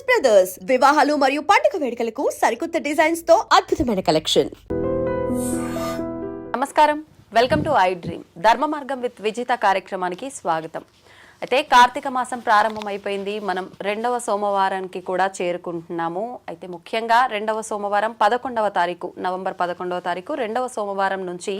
Brothers వివాహాలు మరియు పండుగ వేడుకలకు సరికొత్త డిజైన్స్ తో అద్భుతమైన కలెక్షన్. నమస్కారం, వెల్కమ్ టు ఐ డ్రీమ్. ధర్మ మార్గం విత్ విజిత కార్యక్రమానికి స్వాగతం. అయితే కార్తీక మాసం ప్రారంభమైపోయింది. మనం రెండవ సోమవారానికి కూడా చేరుకుంటున్నాము. అయితే ముఖ్యంగా రెండవ సోమవారం 11వ తారీఖు, నవంబర్ 11వ తారీఖు రెండవ సోమవారం నుంచి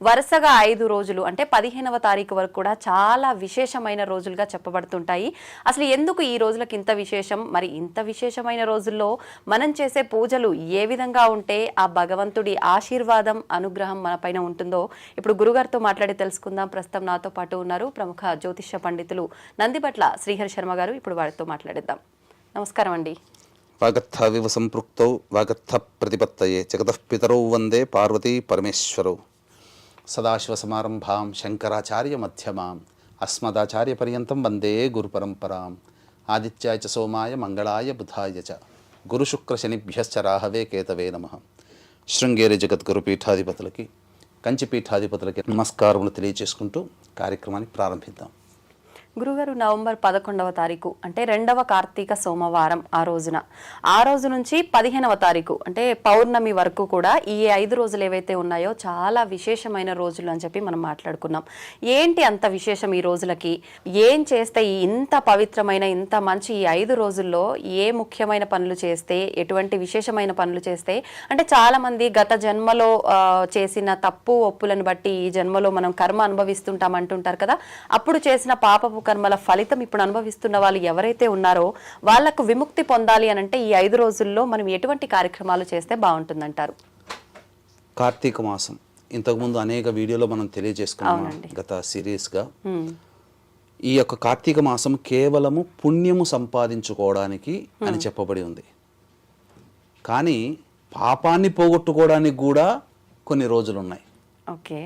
వరుసగా 5 రోజులు అంటే 15వ తారీఖు వరకు కూడా చాలా విశేషమైన రోజులుగా చెప్పబడుతుంటాయి. అసలు ఎందుకు ఈ రోజులకు ఇంత విశేషం? మరి ఇంత విశేషమైన రోజుల్లో మనం చేసే పూజలు ఏ విధంగా ఉంటే ఆ భగవంతుడి ఆశీర్వాదం, అనుగ్రహం మన పైన ఉంటుందో ఇప్పుడు గురుగారితో మాట్లాడి తెలుసుకుందాం. ప్రస్తుతం నాతో పాటు ఉన్నారు ప్రముఖ జ్యోతిష్య పండితులు నందిపట్ల శ్రీహరి శర్మ గారు. ఇప్పుడు వారితో మాట్లాడిద్దాం. నమస్కారం అండి. వాగర్థ వివ సంపృక్తౌ వాగర్థ ప్రతిపత్తయే జగతః పితరౌ వందే పార్వతీ పరమేశ్వరౌ. సదాశివ సమారంభాం శంకరాచార్య మధ్యమాం అస్మదాచార్య పర్యంతం వందే గురు పరంపరాం. ఆదిత్యాయ చ సోమాయ మంగళాయ బుధాయ చ గురు శుక్ర శనిభ్యశ్చ రాహవే కేతవే నమః. శృంగేరి జగద్గురు పీఠాధిపతులకి, కంచి పీఠాధిపతులకి నమస్కారములు తెలియజేసుకుంటూ కార్యక్రమాన్ని ప్రారంభిద్దాం. గురుగారు, నవంబర్ 11వ తారీఖు అంటే రెండవ కార్తీక సోమవారం ఆ రోజు నుంచి 15వ తారీఖు అంటే పౌర్ణమి వరకు కూడా ఈ 5 రోజులు ఏవైతే ఉన్నాయో చాలా విశేషమైన రోజులు అని చెప్పి మనం మాట్లాడుకున్నాం. ఏంటి అంత విశేషం ఈ రోజులకి? ఏం చేస్తే ఇంత పవిత్రమైన, ఇంత మంచి ఈ 5 రోజుల్లో ఏ ముఖ్యమైన పనులు చేస్తే, ఎటువంటి విశేషమైన పనులు చేస్తే, అంటే చాలా మంది గత జన్మలో చేసిన తప్పు ఒప్పులను బట్టి ఈ జన్మలో మనం కర్మ అనుభవిస్తుంటాం అంటుంటారు కదా. అప్పుడు చేసిన పాపపు కర్మల ఫలితం ఇప్పుడు అనుభవిస్తున్న వాళ్ళు ఎవరైతే ఉన్నారో వాళ్లకు విముక్తి పొందాలి అని అంటే ఈ 5 రోజుల్లో మనం ఎటువంటి కార్యక్రమాలు చేస్తే బాగుంటుందంటారు? కార్తీక మాసం ఇంతకుముందు అనేక వీడియోలో మనం తెలియజేసుకున్నాం గత సిరీస్గా. ఈ యొక్క కార్తీక మాసం కేవలము పుణ్యము సంపాదించుకోవడానికి అని చెప్పబడి ఉంది. కానీ పాపాన్ని పోగొట్టుకోవడానికి కూడా కొన్ని రోజులు ఉన్నాయి. ఓకే.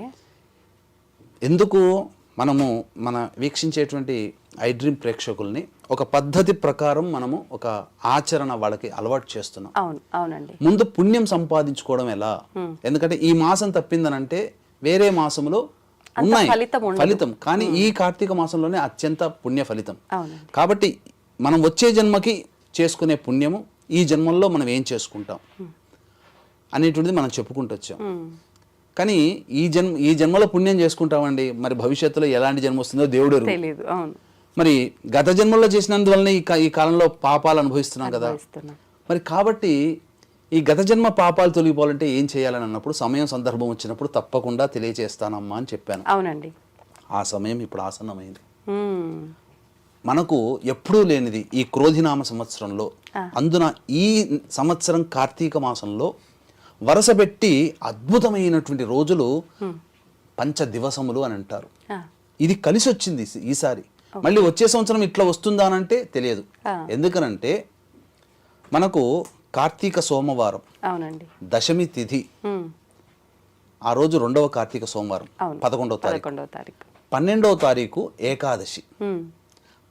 ఎందుకు మనము మన వీక్షించేటువంటి ఐ డ్రీమ్ ప్రేక్షకుల్ని ఒక పద్ధతి ప్రకారం మనము ఒక ఆచరణ వాళ్ళకి అలవాటు చేస్తున్నాం. అవునండి. ముందు పుణ్యం సంపాదించుకోవడం ఎలా? ఎందుకంటే ఈ మాసం తప్పిందనంటే వేరే మాసంలో ఉన్నాయి ఫలితం, కానీ ఈ కార్తీక మాసంలోనే అత్యంత పుణ్య ఫలితం. కాబట్టి మనం వచ్చే జన్మకి చేసుకునే పుణ్యము ఈ జన్మల్లో మనం ఏం చేసుకుంటాం అనేటువంటిది మనం చెప్పుకుంటూ వచ్చాం. కానీ ఈ జన్మలో పుణ్యం చేసుకుంటామండి, మరి భవిష్యత్తులో ఎలాంటి జన్మ వస్తుందో దేవుడు తెలియదు. మరి గత జన్మలో చేసినందువల్లనే ఈ కాలంలో పాపాలు అనుభవిస్తున్నాం కదా. మరి కాబట్టి ఈ గత జన్మ పాపాలు తొలగిపోవాలంటే ఏం చేయాలని అన్నప్పుడు సమయం సందర్భం వచ్చినప్పుడు తప్పకుండా తెలియజేస్తానమ్మా అని చెప్పాను. అవునండి. ఆ సమయం ఇప్పుడు ఆసన్నమైంది. మనకు ఎప్పుడూ లేనిది ఈ క్రోధినామ సంవత్సరంలో, అందున ఈ సంవత్సరం కార్తీక మాసంలో వరుసపెట్టి అద్భుతమైనటువంటి రోజులు పంచ దివసములు అని అంటారు. ఇది కలిసి వచ్చింది ఈసారి. మళ్ళీ వచ్చే సంవత్సరం ఇట్లా వస్తుందా అంటే తెలియదు. ఎందుకనంటే మనకు కార్తీక సోమవారం దశమి తిథి, ఆ రోజు 2వ కార్తీక సోమవారం 11వ తారీఖు, 12వ తారీఖు ఏకాదశి,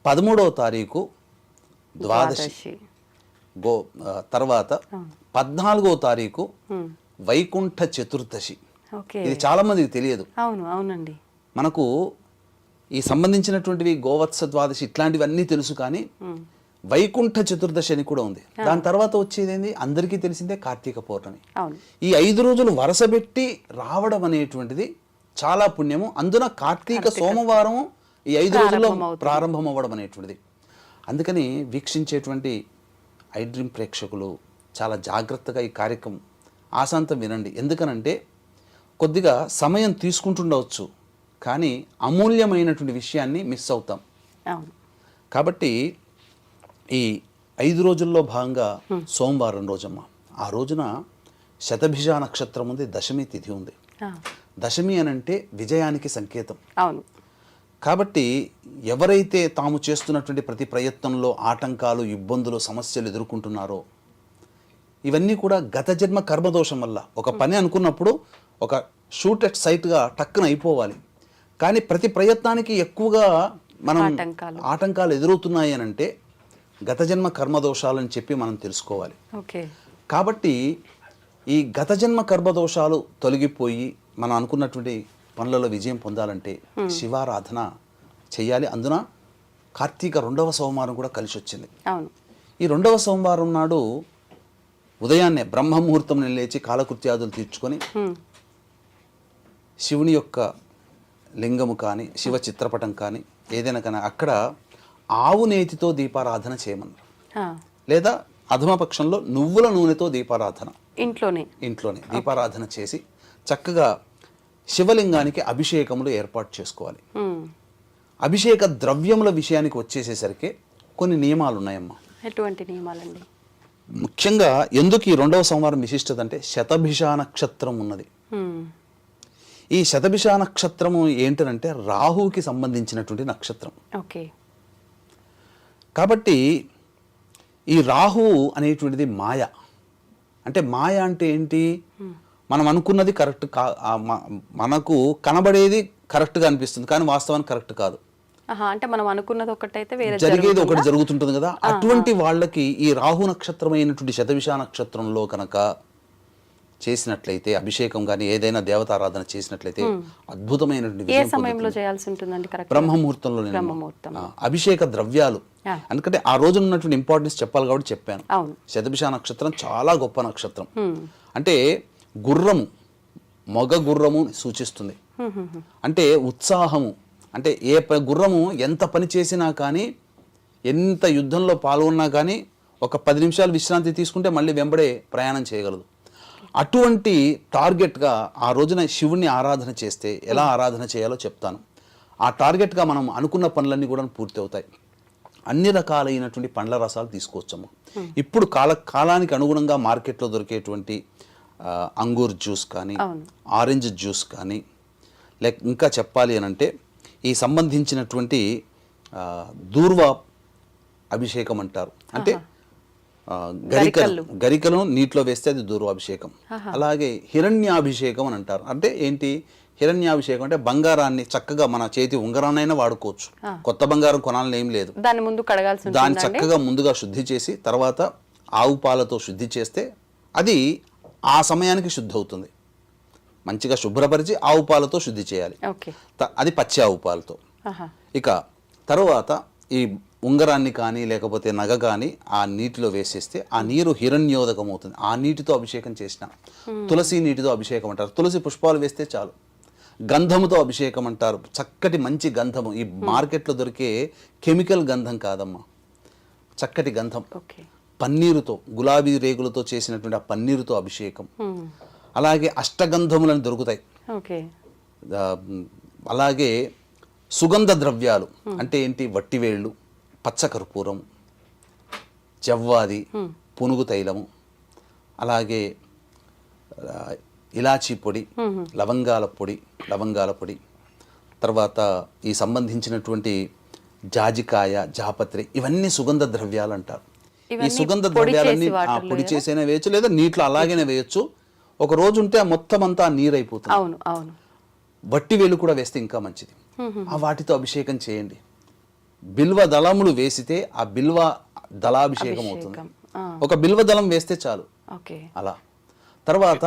13వ తారీఖు ద్వాదశి, తర్వాత 14వ తారీఖు వైకుంఠ చతుర్దశి. ఇది చాలా మందికి తెలియదు. అవునండి. మనకు ఈ సంబంధించినటువంటివి గోవత్స ద్వాదశి ఇట్లాంటివన్నీ తెలుసు, కానీ వైకుంఠ చతుర్దశి అని కూడా ఉంది. దాని తర్వాత వచ్చేది ఏంది అందరికీ తెలిసిందే కార్తీక పౌర్ణమి. ఈ 5 రోజులు వరుసపెట్టి రావడం అనేటువంటిది చాలా పుణ్యము. అందున కార్తీక సోమవారం ఈ 5 రోజుల్లో ప్రారంభం అవ్వడం అనేటువంటిది. అందుకని వీక్షించేటువంటి ఐ డ్రీమ్ ప్రేక్షకులు చాలా జాగ్రత్తగా ఈ కార్యక్రమం ఆశాంతం వినండి. ఎందుకనంటే కొద్దిగా సమయం తీసుకుంటుండవచ్చు, కానీ అమూల్యమైనటువంటి విషయాన్ని మిస్ అవుతాం. కాబట్టి ఈ 5 రోజుల్లో భాగంగా సోమవారం రోజమ్మ, ఆ రోజున శతభిష నక్షత్రం ఉంది, దశమి తిథి ఉంది. దశమి అనంటే విజయానికి సంకేతం. కాబట్టి ఎవరైతే తాము చేస్తున్నటువంటి ప్రతి ప్రయత్నంలో ఆటంకాలు, ఇబ్బందులు, సమస్యలు ఎదుర్కొంటున్నారో ఇవన్నీ కూడా గత జన్మ కర్మదోషం వల్ల. ఒక పని అనుకున్నప్పుడు ఒక షూట్ ఎట్ సైట్గా టక్కున అయిపోవాలి, కానీ ప్రతి ప్రయత్నానికి ఎక్కువగా మనం ఆటంకాలు ఎదురవుతున్నాయి అని అంటే గత జన్మ కర్మదోషాలని చెప్పి మనం తెలుసుకోవాలి. కాబట్టి ఈ గత జన్మ కర్మదోషాలు తొలగిపోయి మనం అనుకున్నటువంటి పనులలో విజయం పొందాలంటే శివారాధన చేయాలి. అందున కార్తీక 2వ సోమవారం కూడా కలిసి వచ్చింది. ఈ 2వ సోమవారం నాడు ఉదయాన్నే బ్రహ్మముహూర్తం లేచి కాలకృత్యాదులు తీర్చుకొని శివుని యొక్క లింగము కానీ శివ చిత్రపటం కానీ ఏదైనా కానీ అక్కడ ఆవు నేతితో దీపారాధన చేయమన్నారు. లేదా అధమపక్షంలో నువ్వుల నూనెతో దీపారాధన ఇంట్లోనే దీపారాధన చేసి చక్కగా శివలింగానికి అభిషేకములు ఏర్పాటు చేసుకోవాలి. అభిషేక ద్రవ్యముల విషయానికి వచ్చేసేసరికి కొన్ని నియమాలు ఉన్నాయమ్మా. ఎటువంటి నియమాలండి? ముఖ్యంగా ఎందుకు ఈ 2వ సోమవారం విశిష్టత అంటే శతభిష నక్షత్రం ఉన్నది. ఈ శతభిష నక్షత్రము ఏంటంటే రాహువుకి సంబంధించినటువంటి నక్షత్రం. ఓకే. కాబట్టి ఈ రాహువు అనేటువంటిది మాయ. అంటే మాయ అంటే ఏంటి? మనం అనుకున్నది కరెక్ట్ మనకు కనబడేది కరెక్ట్గా అనిపిస్తుంది కానీ వాస్తవానికి కరెక్ట్ కాదు. అంటే మనం అనుకున్నది ఒకటైతే జరిగేది ఒకటి జరుగుతుంటుంది కదా. అటువంటి వాళ్ళకి ఈ రాహు నక్షత్రం అయినటువంటి శతభిష నక్షత్రంలో కనుక చేసినట్లయితే అభిషేకం కానీ ఏదైనా దేవతారాధన చేసినట్లయితే అద్భుతమైనటువంటి సమయంలో చేయాల్సి ఉంటుందండి? బ్రహ్మముహూర్తంలో. అభిషేక ద్రవ్యాలు ఎందుకంటే ఆ రోజు ఉన్నటువంటి ఇంపార్టెన్స్ చెప్పాలి కాబట్టి చెప్పాను. శతభిష నక్షత్రం చాలా గొప్ప నక్షత్రం. అంటే గుర్రము మగ గుర్రము సూచిస్తుంది. అంటే ఉత్సాహము. అంటే ఏ గుర్రము ఎంత పని చేసినా కానీ ఎంత యుద్ధంలో పాల్గొన్నా కానీ ఒక 10 నిమిషాలు విశ్రాంతి తీసుకుంటే మళ్ళీ వెంబడే ప్రయాణం చేయగలదు. అటువంటి టార్గెట్గా ఆ రోజున శివుణ్ణి ఆరాధన చేస్తే ఎలా ఆరాధన చేయాలో చెప్తాను. ఆ టార్గెట్గా మనం అనుకున్న పనులన్నీ కూడా పూర్తి అవుతాయి. అన్ని రకాలైనటువంటి పండ్ల రసాలు తీసుకోవచ్చమ్మా. ఇప్పుడు కాలానికి అనుగుణంగా మార్కెట్లో దొరికేటువంటి అంగూర్ జ్యూస్ కానీ ఆరెంజ్ జ్యూస్ కానీ లేక ఇంకా చెప్పాలి అని అంటే ఈ సంబంధించినటువంటి దూర్వ అభిషేకం అంటారు. అంటే గరికలను నీటిలో వేస్తే అది దూర్వాభిషేకం. అలాగే హిరణ్యాభిషేకం అని అంటారు. అంటే ఏంటి హిరణ్యాభిషేకం? అంటే బంగారాన్ని చక్కగా మన చేతి ఉంగరాన్నైనా వాడుకోవచ్చు. కొత్త బంగారం కొనాలని ఏం లేదు. దాన్ని చక్కగా ముందుగా శుద్ధి చేసి తర్వాత ఆవు పాలతో శుద్ధి చేస్తే అది ఆ సమయానికి శుద్ధి అవుతుంది. మంచిగా శుభ్రపరిచి ఆవు పాలతో శుద్ధి చేయాలి. అది పచ్చి ఆవు పాలతో. ఇక తర్వాత ఈ ఉంగరాన్ని కానీ లేకపోతే నగ కానీ ఆ నీటిలో వేసేస్తే ఆ నీరు హిరణ్యోదకం అవుతుంది. ఆ నీటితో అభిషేకం చేసిన తులసి నీటితో అభిషేకం అంటారు. తులసి పుష్పాలు వేస్తే చాలు. గంధముతో అభిషేకం అంటారు. చక్కటి మంచి గంధము. ఈ మార్కెట్లో దొరికే కెమికల్ గంధం కాదమ్మా, చక్కటి గంధం. పన్నీరుతో గులాబీ రేగులతో చేసినటువంటి ఆ పన్నీరుతో అభిషేకం. అలాగే అష్టగంధములని దొరుకుతాయి. అలాగే సుగంధ ద్రవ్యాలు అంటే ఏంటి? వట్టివేళ్ళు, పచ్చకర్పూరం, జవ్వాది, పునుగు తైలము, అలాగే ఇలాచీ పొడి, లవంగాల పొడి, తర్వాత ఈ సంబంధించినటువంటి జాజికాయ, జాపత్రి, ఇవన్నీ సుగంధ ద్రవ్యాలు అంటారు. ఈ సుగంధ ద్రవ్యాలన్నీ పొడి చేసైనా వేయచ్చు లేదా నీటిలో అలాగనే వేయచ్చు. ఒక రోజు ఉంటే ఆ మొత్తం అంతా నీరు అయిపోతుంది. వట్టి వేలు కూడా వేస్తే ఇంకా మంచిది. ఆ వాటితో అభిషేకం చేయండి. బిల్వ దళములు వేసితే ఆ బిల్వ దళాభిషేకం అవుతుంది. ఒక బిల్వ దళం వేస్తే చాలు. అలా తర్వాత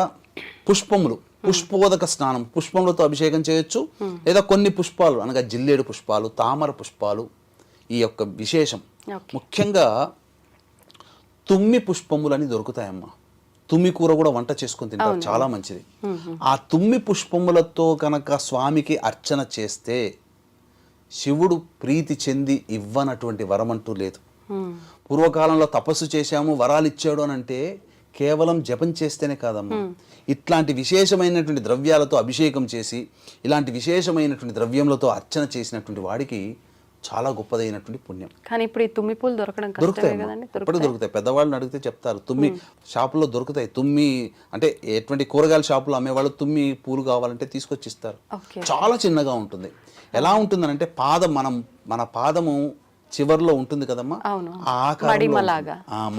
పుష్పములు, పుష్పోదక స్నానం, పుష్పములతో అభిషేకం చేయొచ్చు. లేదా కొన్ని పుష్పాలు అనగా జిల్లేడు పుష్పాలు, తామర పుష్పాలు ఈ యొక్క విశేషం. ముఖ్యంగా తుమ్మి పుష్పములని దొరుకుతాయమ్మా. తుమ్మి కూర కూడా వంట చేసుకొని తింటారు, చాలా మంచిది. ఆ తుమ్మి పుష్పములతో కనుక స్వామికి అర్చన చేస్తే శివుడు ప్రీతి చెంది ఇవ్వనటువంటి వరం అంటూ లేదు. పూర్వకాలంలో తపస్సు చేశాము వరాలు ఇచ్చాడు అని అంటే కేవలం జపం చేస్తేనే కాదమ్మా, ఇట్లాంటి విశేషమైనటువంటి ద్రవ్యాలతో అభిషేకం చేసి ఇలాంటి విశేషమైనటువంటి ద్రవ్యములతో అర్చన చేసినటువంటి వాడికి చాలా గొప్పదైనటువంటి పుణ్యం. కానీ ఇప్పుడు ఈ తుమ్మి పూలు దొరుకుతాయి. పెద్దవాళ్ళని అడిగితే చెప్తారు. తుమ్మి షాపులో దొరుకుతాయి. తుమ్మి అంటే ఎటువంటి కూరగాయల షాపులో అమ్మేవాళ్ళు తుమ్మి పూలు కావాలంటే తీసుకొచ్చి ఇస్తారు. చాలా చిన్నగా ఉంటుంది. ఎలా ఉంటుందనంటే మన పాదము చివర్లో ఉంటుంది కదమ్మా,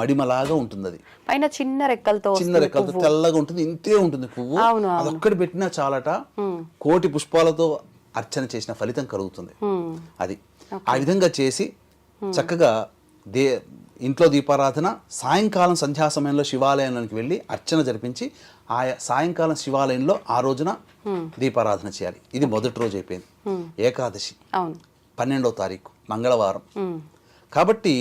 మడిమలాగా ఉంటుంది. అది పైన చిన్న రెక్కలతో తెల్లగా ఉంటుంది. ఇంతే ఉంటుంది పువ్వు. అదొక్కటి పెట్టినా చాలట కోటి పుష్పాలతో అర్చన చేసిన ఫలితం కలుగుతుంది. అది ఆ విధంగా చేసి చక్కగా ఇంట్లో దీపారాధన, సాయంకాలం సంధ్యా సమయంలో శివాలయంలోకి వెళ్ళి అర్చన జరిపించి ఆ సాయంకాలం శివాలయంలో ఆ రోజున దీపారాధన చేయాలి. ఇది మొదటి రోజు అయిపోయింది. ఏకాదశి 12వ తారీఖు మంగళవారం. కాబట్టి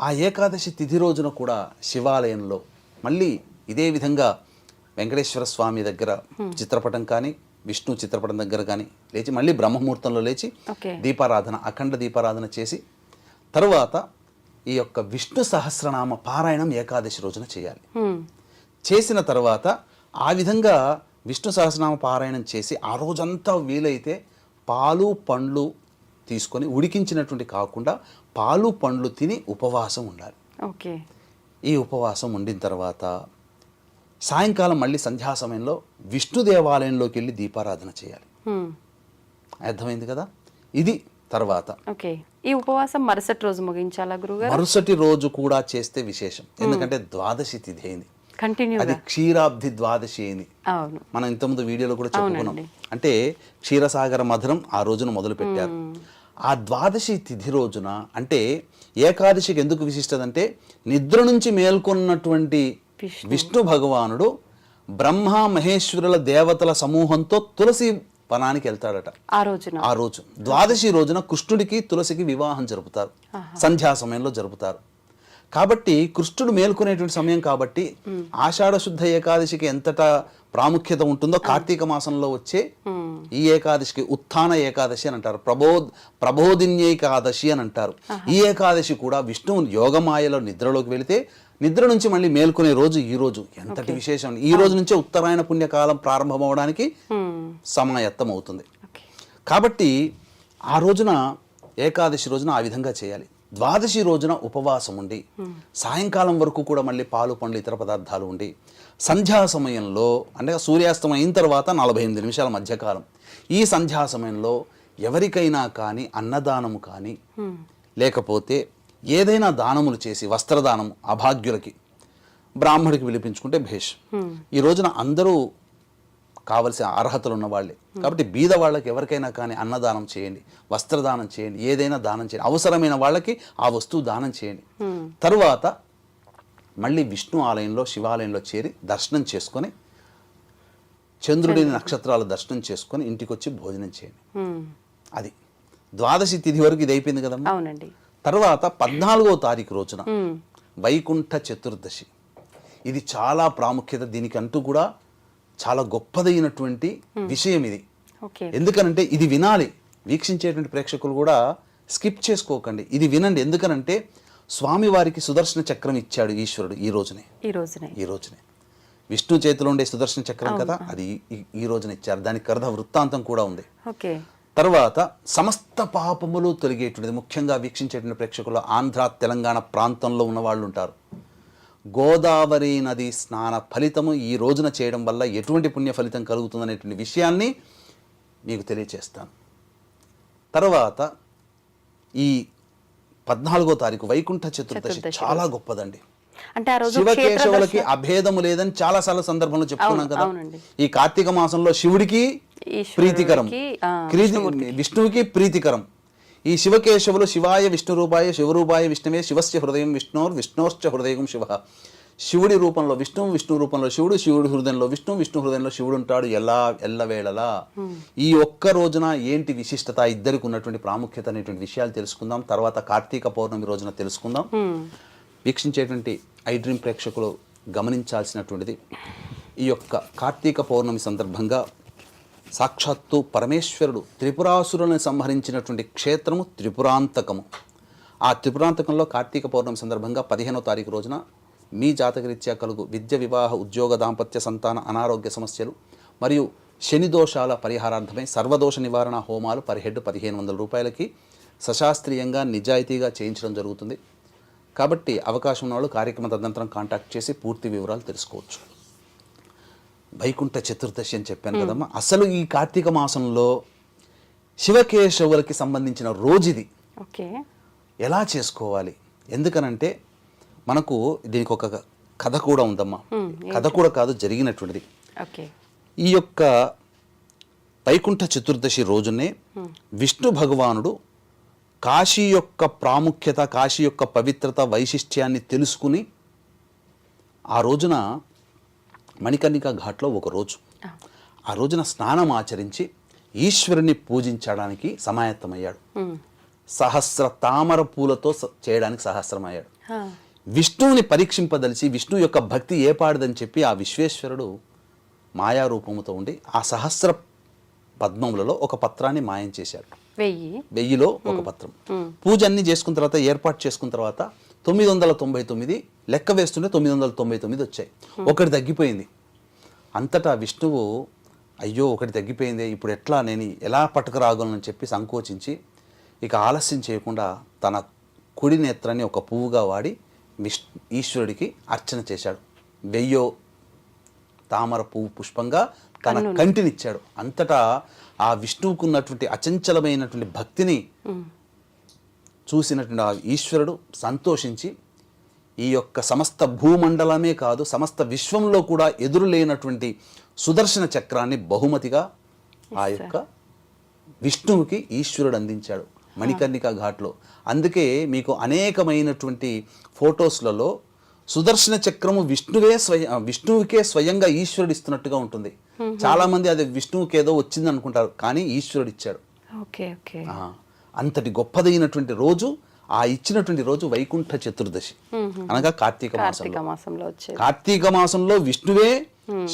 ఆ ఏకాదశి తిథి రోజున కూడా శివాలయంలో మళ్ళీ ఇదే విధంగా వెంకటేశ్వర స్వామి దగ్గర చిత్రపటం కానీ విష్ణు చిత్రపటం దగ్గర కానీ లేచి మళ్ళీ బ్రహ్మముహూర్తంలో లేచి దీపారాధన అఖండ దీపారాధన చేసి తరువాత ఈ యొక్క విష్ణు సహస్రనామ పారాయణం ఏకాదశి రోజున చేయాలి. చేసిన తర్వాత ఆ విధంగా విష్ణు సహస్రనామ పారాయణం చేసి ఆ రోజంతా వీలైతే పాలు పండ్లు తీసుకొని ఉడికించినటువంటి కాకుండా పాలు పండ్లు తిని ఉపవాసం ఉండాలి. ఓకే. ఈ ఉపవాసం ఉండిన తర్వాత సాయంకాలం మళ్ళీ సంధ్యా సమయంలో విష్ణు దేవాలయంలోకి వెళ్ళి దీపారాధన చేయాలి. అర్థమైంది కదా? ఇది తర్వాత ఓకే. ఈ ఉపవాసం మరుసటి రోజు ముగించాలా గురుగారు? మరుసటి రోజు కూడా చేస్తే విశేషం. ఎందుకంటే ద్వాదశి తిథి అయింది, అది క్షీరాబ్ది ద్వాదశి అయింది. మనం ఇంతకుముందు వీడియోలో కూడా చెప్పుకున్నాం. అంటే క్షీరసాగర మధురం ఆ రోజున మొదలు పెట్టారు. ఆ ద్వాదశి తిథి రోజున అంటే ఏకాదశికి ఎందుకు విశిష్టత అంటే నిద్ర నుంచి మేల్కొన్నటువంటి విష్ణు భగవానుడు బ్రహ్మ మహేశ్వరుల దేవతల సమూహంతో తులసి వనానికి వెళ్తాడట. ఆ రోజు ద్వాదశి రోజున కృష్ణుడికి తులసికి వివాహం జరుపుతారు, సంధ్యా సమయంలో జరుపుతారు. కాబట్టి కృష్ణుడు మేల్కొనేటువంటి సమయం కాబట్టి ఆషాఢ శుద్ధ ఏకాదశికి ఎంతటా ప్రాముఖ్యత ఉంటుందో కార్తీక మాసంలో వచ్చే ఈ ఏకాదశికి ఉత్థాన ఏకాదశి అని అంటారు, ప్రబోధిన్యేకాదశి అని అంటారు. ఈ ఏకాదశి కూడా విష్ణువు యోగమాయలో నిద్రలోకి వెళితే నిద్ర నుంచి మళ్ళీ మేల్కొనే రోజు ఈ రోజు. ఎంతటి విశేషం! ఈ రోజు నుంచే ఉత్తరాయణ పుణ్యకాలం ప్రారంభమవడానికి సమాయత్తం అవుతుంది. కాబట్టి ఆ రోజున ఏకాదశి రోజున ఆ విధంగా చేయాలి. ద్వాదశి రోజున ఉపవాసం ఉండి సాయంకాలం వరకు కూడా మళ్ళీ పాలు పండ్లు ఇతర పదార్థాలు ఉండి సంధ్యా సమయంలో అంటే సూర్యాస్తం అయిన తర్వాత 48 నిమిషాల మధ్యకాలం ఈ సంధ్యా సమయంలో ఎవరికైనా కానీ అన్నదానము కానీ లేకపోతే ఏదైనా దానములు చేసి వస్త్రదానము అభాగ్యులకి బ్రాహ్మడికి పిలిపించుకుంటే భేష్. ఈ రోజున అందరూ కావలసిన అర్హతలు ఉన్న వాళ్ళే కాబట్టి బీద వాళ్ళకి ఎవరికైనా కానీ అన్నదానం చేయండి, వస్త్రదానం చేయండి, ఏదైనా దానం చేయండి, అవసరమైన వాళ్ళకి ఆ వస్తువు దానం చేయండి. తరువాత మళ్ళీ విష్ణు ఆలయంలో శివాలయంలో చేరి దర్శనం చేసుకొని చంద్రుడిని నక్షత్రాల దర్శనం చేసుకొని ఇంటికి వచ్చి భోజనం చేయండి. అది ద్వాదశి తిథి వరకు ఇది అయిపోయింది కదమ్మా. తర్వాత 14వ తారీఖు రోజున వైకుంఠ చతుర్దశి. ఇది చాలా ప్రాముఖ్యత, దీనికంటూ కూడా చాలా గొప్పదైనటువంటి విషయం ఇది. ఎందుకనంటే ఇది వినాలి, వీక్షించేటువంటి ప్రేక్షకులు కూడా స్కిప్ చేసుకోకండి, ఇది వినండి. ఎందుకనంటే స్వామివారికి సుదర్శన చక్రం ఇచ్చాడు ఈశ్వరుడు ఈ రోజునే విష్ణు చేతిలో ఉండే సుదర్శన చక్రం కదా, అది ఈ రోజున ఇచ్చారు. దానికి అర్ధ వృత్తాంతం కూడా ఉంది. తర్వాత సమస్త పాపములు తొలగేటువంటిది, ముఖ్యంగా వీక్షించేటువంటి ప్రేక్షకులు ఆంధ్ర తెలంగాణ ప్రాంతంలో ఉన్న వాళ్ళు ఉంటారు. గోదావరి నది స్నాన ఫలితము ఈ రోజున చేయడం వల్ల ఎటువంటి పుణ్య ఫలితం కలుగుతుందనేటువంటి విషయాన్ని మీకు తెలియచేస్తాను. తర్వాత ఈ 14వ తారీఖు వైకుంఠ చతుర్దశి చాలా గొప్పదండి. అంటే శివకేశవులకి అభేదము లేదని చాలా సార్లు సందర్భంలో చెప్పుకున్నాం కదా. ఈ కార్తీక మాసంలో శివుడికి ప్రీతికరం, విష్ణువుకి ప్రీతికరం. ఈ శివకేశవులు శివాయ విష్ణు రూపాయ శివరూపాయ విష్ణువే శివస్య హృదయం విష్ణోశ్చ హృదయం శివ. శివుడి రూపంలో విష్ణువు, విష్ణు రూపంలో శివుడు, శివుడి హృదయంలో విష్ణు, విష్ణు హృదయంలో శివుడు ఉంటాడు ఎల్లవేళలా. ఈ ఒక్క రోజున ఏంటి విశిష్టత, ఇద్దరికి ఉన్నటువంటి ప్రాముఖ్యత అనేటువంటి విషయాలు తెలుసుకుందాం. తర్వాత కార్తీక పౌర్ణమి రోజున తెలుసుకుందాం. వీక్షించేటువంటి ఐ డ్రీమ్ ప్రేక్షకులు గమనించాల్సినటువంటిది, ఈ యొక్క కార్తీక పౌర్ణమి సందర్భంగా సాక్షాత్తు పరమేశ్వరుడు త్రిపురాసురులను సంహరించినటువంటి క్షేత్రము త్రిపురాంతకము. ఆ త్రిపురాంతకంలో కార్తీక పౌర్ణమి సందర్భంగా 15వ తారీఖు రోజున మీ జాతకరీత్యా కలుగు విద్య, వివాహ, ఉద్యోగ, దాంపత్య, సంతాన, అనారోగ్య సమస్యలు మరియు శని దోషాల పరిహారార్థమై సర్వదోష నివారణ హోమాలు పర్ హెడ్ 1500 రూపాయలకి సశాస్త్రీయంగా నిజాయితీగా చేయించడం జరుగుతుంది. కాబట్టి అవకాశం ఉన్న వాళ్ళు కార్యక్రమ తదనంతరం కాంటాక్ట్ చేసి పూర్తి వివరాలు తెలుసుకోవచ్చు. వైకుంఠ చతుర్దశి అని చెప్పాను కదమ్మా. అసలు ఈ కార్తీక మాసంలో శివకేశవులకి సంబంధించిన రోజుది. ఎలా చేసుకోవాలి? ఎందుకనంటే మనకు దీనికి ఒక కథ కూడా ఉందమ్మా. కథ కూడా కాదు, జరిగినటువంటిది. ఈ యొక్క వైకుంఠ చతుర్దశి రోజునే విష్ణు భగవానుడు కాశీ యొక్క ప్రాముఖ్యత, కాశీ యొక్క పవిత్రత, వైశిష్ట్యాన్ని తెలుసుకుని ఆ రోజున మణికర్ణికా ఘాట్లో ఒక రోజు ఆ రోజున స్నానం ఆచరించి ఈశ్వరుని పూజించడానికి సమాయత్తమయ్యాడు. సహస్ర తామర పూలతో చేయడానికి సహస్రమయ్యాడు. విష్ణువుని పరీక్షింపదలిచి విష్ణువు యొక్క భక్తి ఏపాడదని చెప్పి ఆ విశ్వేశ్వరుడు మాయారూపముతో ఉండి ఆ సహస్ర పద్మములలో ఒక పత్రాన్ని మాయం చేశాడు. 1000లో ఒక పత్రం. పూజ అన్ని చేసుకున్న తర్వాత ఏర్పాటు చేసుకున్న తర్వాత 999 లెక్క వేస్తుంటే 999 వచ్చాయి. ఒకటి తగ్గిపోయింది. అంతటా విష్ణువు అయ్యో ఒకటి తగ్గిపోయింది, ఇప్పుడు ఎట్లా నేను ఎలా పట్టుకురాగలను చెప్పి సంకోచించి ఇక ఆలస్యం చేయకుండా తన కుడి నేత్రాన్ని ఒక పువ్వుగా వాడి ఈశ్వరుడికి అర్చన చేశాడు. 1000 తామర పువ్వు పుష్పంగా తన కంటినిచ్చాడు. అంతటా ఆ విష్ణువుకు ఉన్నటువంటి అచంచలమైనటువంటి భక్తిని చూసినటువంటి ఆ ఈశ్వరుడు సంతోషించి ఈ యొక్క సమస్త భూమండలమే కాదు సమస్త విశ్వంలో కూడా ఎదురు లేనటువంటి సుదర్శన చక్రాన్ని బహుమతిగా ఆ యొక్క విష్ణువుకి ఈశ్వరుడు అందించాడు మణికర్ణిక ఘాట్లో. అందుకే మీకు అనేకమైనటువంటి ఫొటోస్లలో సుదర్శన చక్రము విష్ణువుకే స్వయంగా ఈశ్వరుడు ఇస్తున్నట్టుగా ఉంటుంది. చాలా మంది అది విష్ణువుకి ఏదో వచ్చింది అనుకుంటారు, కానీ ఈశ్వరుడు ఇచ్చాడు. అంతటి గొప్పదైనటువంటి రోజు ఆ ఇచ్చినటువంటి రోజు వైకుంఠ చతుర్దశి అనగా కార్తీక మాసంలో. కార్తీక మాసంలో విష్ణువే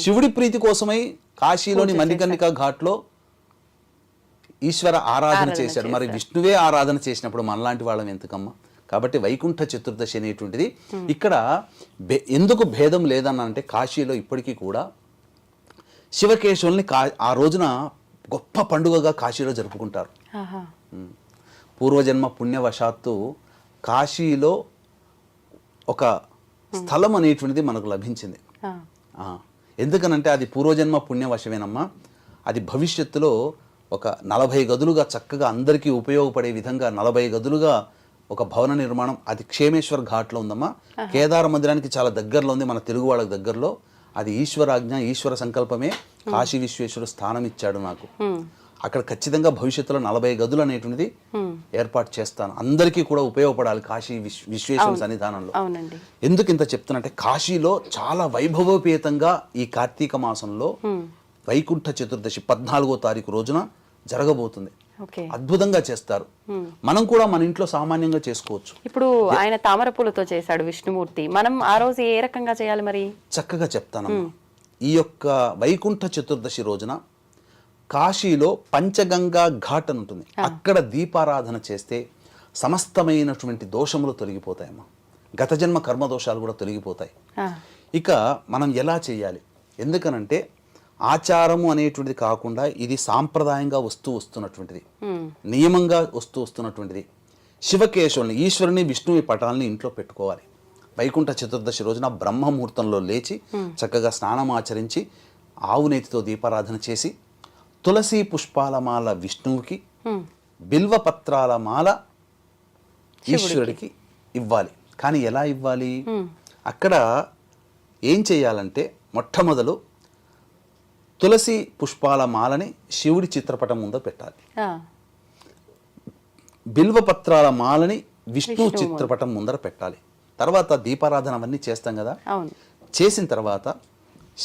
శివుడి ప్రీతి కోసమై కాశీలోని మణికర్ణిక ఘాట్లో ఈశ్వర ఆరాధన చేశాడు. మరి విష్ణువే ఆరాధన చేసినప్పుడు మనలాంటి వాళ్ళం ఎందుకమ్మా? కాబట్టి వైకుంఠ చతుర్దశి అనేటువంటిది ఇక్కడ ఎందుకు భేదం లేదన్నంటే కాశీలో ఇప్పటికీ కూడా శివకేశవుల్ని ఆ రోజున గొప్ప పండుగగా కాశీలో జరుపుకుంటారు. పూర్వజన్మ పుణ్యవశాత్తు కాశీలో ఒక స్థలం అనేటువంటిది మనకు లభించింది. ఎందుకనంటే అది పూర్వజన్మ పుణ్యవశమేనమ్మా. అది భవిష్యత్తులో ఒక 40 గదులుగా చక్కగా అందరికీ ఉపయోగపడే విధంగా 40 గదులుగా ఒక భవన నిర్మాణం అది క్షేమేశ్వర్ ఘాట్లో ఉందమ్మా. కేదార మందిరానికి చాలా దగ్గరలో ఉంది, మన తెలుగు వాళ్ళకి దగ్గరలో. అది ఈశ్వరాజ్ఞ, ఈశ్వర సంకల్పమే. కాశీ విశ్వేశ్వరుడు స్థానం ఇచ్చాడు నాకు. అక్కడ ఖచ్చితంగా భవిష్యత్తులో 40 గదులు అనేటువంటిది ఏర్పాటు చేస్తాను. అందరికీ కూడా ఉపయోగపడాలి కాశీ విశ్వేశ్వర సన్నిధానంలో. ఎందుకు ఇంత చెప్తున్నంటే కాశీలో చాలా వైభవోపేతంగా ఈ కార్తీక మాసంలో వైకుంఠ చతుర్దశి 14వ తారీఖు రోజున జరగబోతుంది. అద్భుతంగా చేస్తారు. మనం కూడా మన ఇంట్లో సామాన్యంగా చేసుకోవచ్చు. ఇప్పుడు ఆయన తామర పూలతో చేశాడు విష్ణుమూర్తి, మనం ఆ రోజు ఏ రకంగా చేయాలి మరి? చక్కగా చెప్తానమ్మా. ఈ యొక్క వైకుంఠ చతుర్దశి రోజున కాశీలో పంచగంగా ఘాట్ అని ఉంటుంది. అక్కడ దీపారాధన చేస్తే సమస్తమైనటువంటి దోషములు తొలగిపోతాయమ్మా. గత జన్మ కర్మ దోషాలు కూడా తొలగిపోతాయి. ఇక మనం ఎలా చేయాలి? ఎందుకనంటే ఆచారము అనేటువంటిది కాకుండా ఇది సాంప్రదాయంగా వస్తున్నటువంటిది, నియమంగా వస్తున్నటువంటిది. శివకేశవుల్ని ఈశ్వరుని విష్ణువి పటాలని ఇంట్లో పెట్టుకోవాలి. వైకుంఠ చతుర్దశి రోజున బ్రహ్మముహూర్తంలో లేచి చక్కగా స్నానం ఆచరించి ఆవు నేతితో దీపారాధన చేసి తులసి పుష్పాల మాల విష్ణువుకి, బిల్వ పత్రాల మాల ఈశ్వరుడికి ఇవ్వాలి. కానీ ఎలా ఇవ్వాలి? అక్కడ ఏం చేయాలంటే మొట్టమొదలు తులసి పుష్పాల మాలని శివుడి చిత్రపటం ముందు పెట్టాలి. బిల్వ పత్రాల మాలని విష్ణు చిత్రపటం ముందర పెట్టాలి. తర్వాత దీపారాధన అవన్నీ చేస్తాం కదా. చేసిన తర్వాత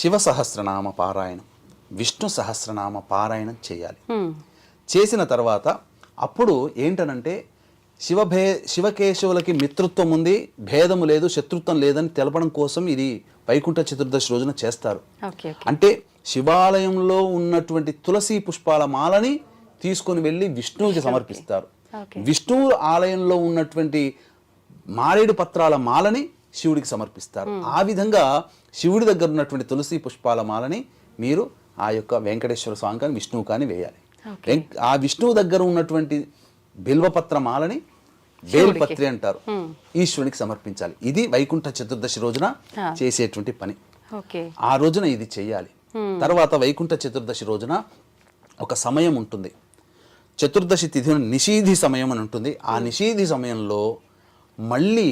శివ సహస్రనామ పారాయణం, విష్ణు సహస్రనామ పారాయణం చేయాలి. చేసిన తర్వాత అప్పుడు ఏంటనంటే శివకేశవులకి మిత్రత్వం ఉంది, భేదము లేదు, శత్రుత్వం లేదని తెలపడం కోసం ఇది వైకుంఠ చతుర్దశి రోజున చేస్తారు. అంటే శివాలయంలో ఉన్నటువంటి తులసి పుష్పాల మాలని తీసుకొని వెళ్ళి విష్ణువుకి సమర్పిస్తారు. విష్ణువు ఆలయంలో ఉన్నటువంటి మారేడు పత్రాల మాలని శివుడికి సమర్పిస్తారు. ఆ విధంగా శివుడి దగ్గర ఉన్నటువంటి తులసి పుష్పాల మాలని మీరు ఆ యొక్క వెంకటేశ్వర స్వామి కానీ విష్ణువు కానీ వేయాలి. ఆ విష్ణువు దగ్గర ఉన్నటువంటి బిల్వపత్ర మాలని బేల్పత్రి అంటారు, ఈశ్వరునికి సమర్పించాలి. ఇది వైకుంఠ చతుర్దశి రోజున చేసేటువంటి పని. ఆ రోజున ఇది చెయ్యాలి. తర్వాత వైకుంఠ చతుర్దశి రోజున ఒక సమయం ఉంటుంది. చతుర్దశి తిథి నిషీధి సమయం అని ఉంటుంది. ఆ నిషీధి సమయంలో మళ్ళీ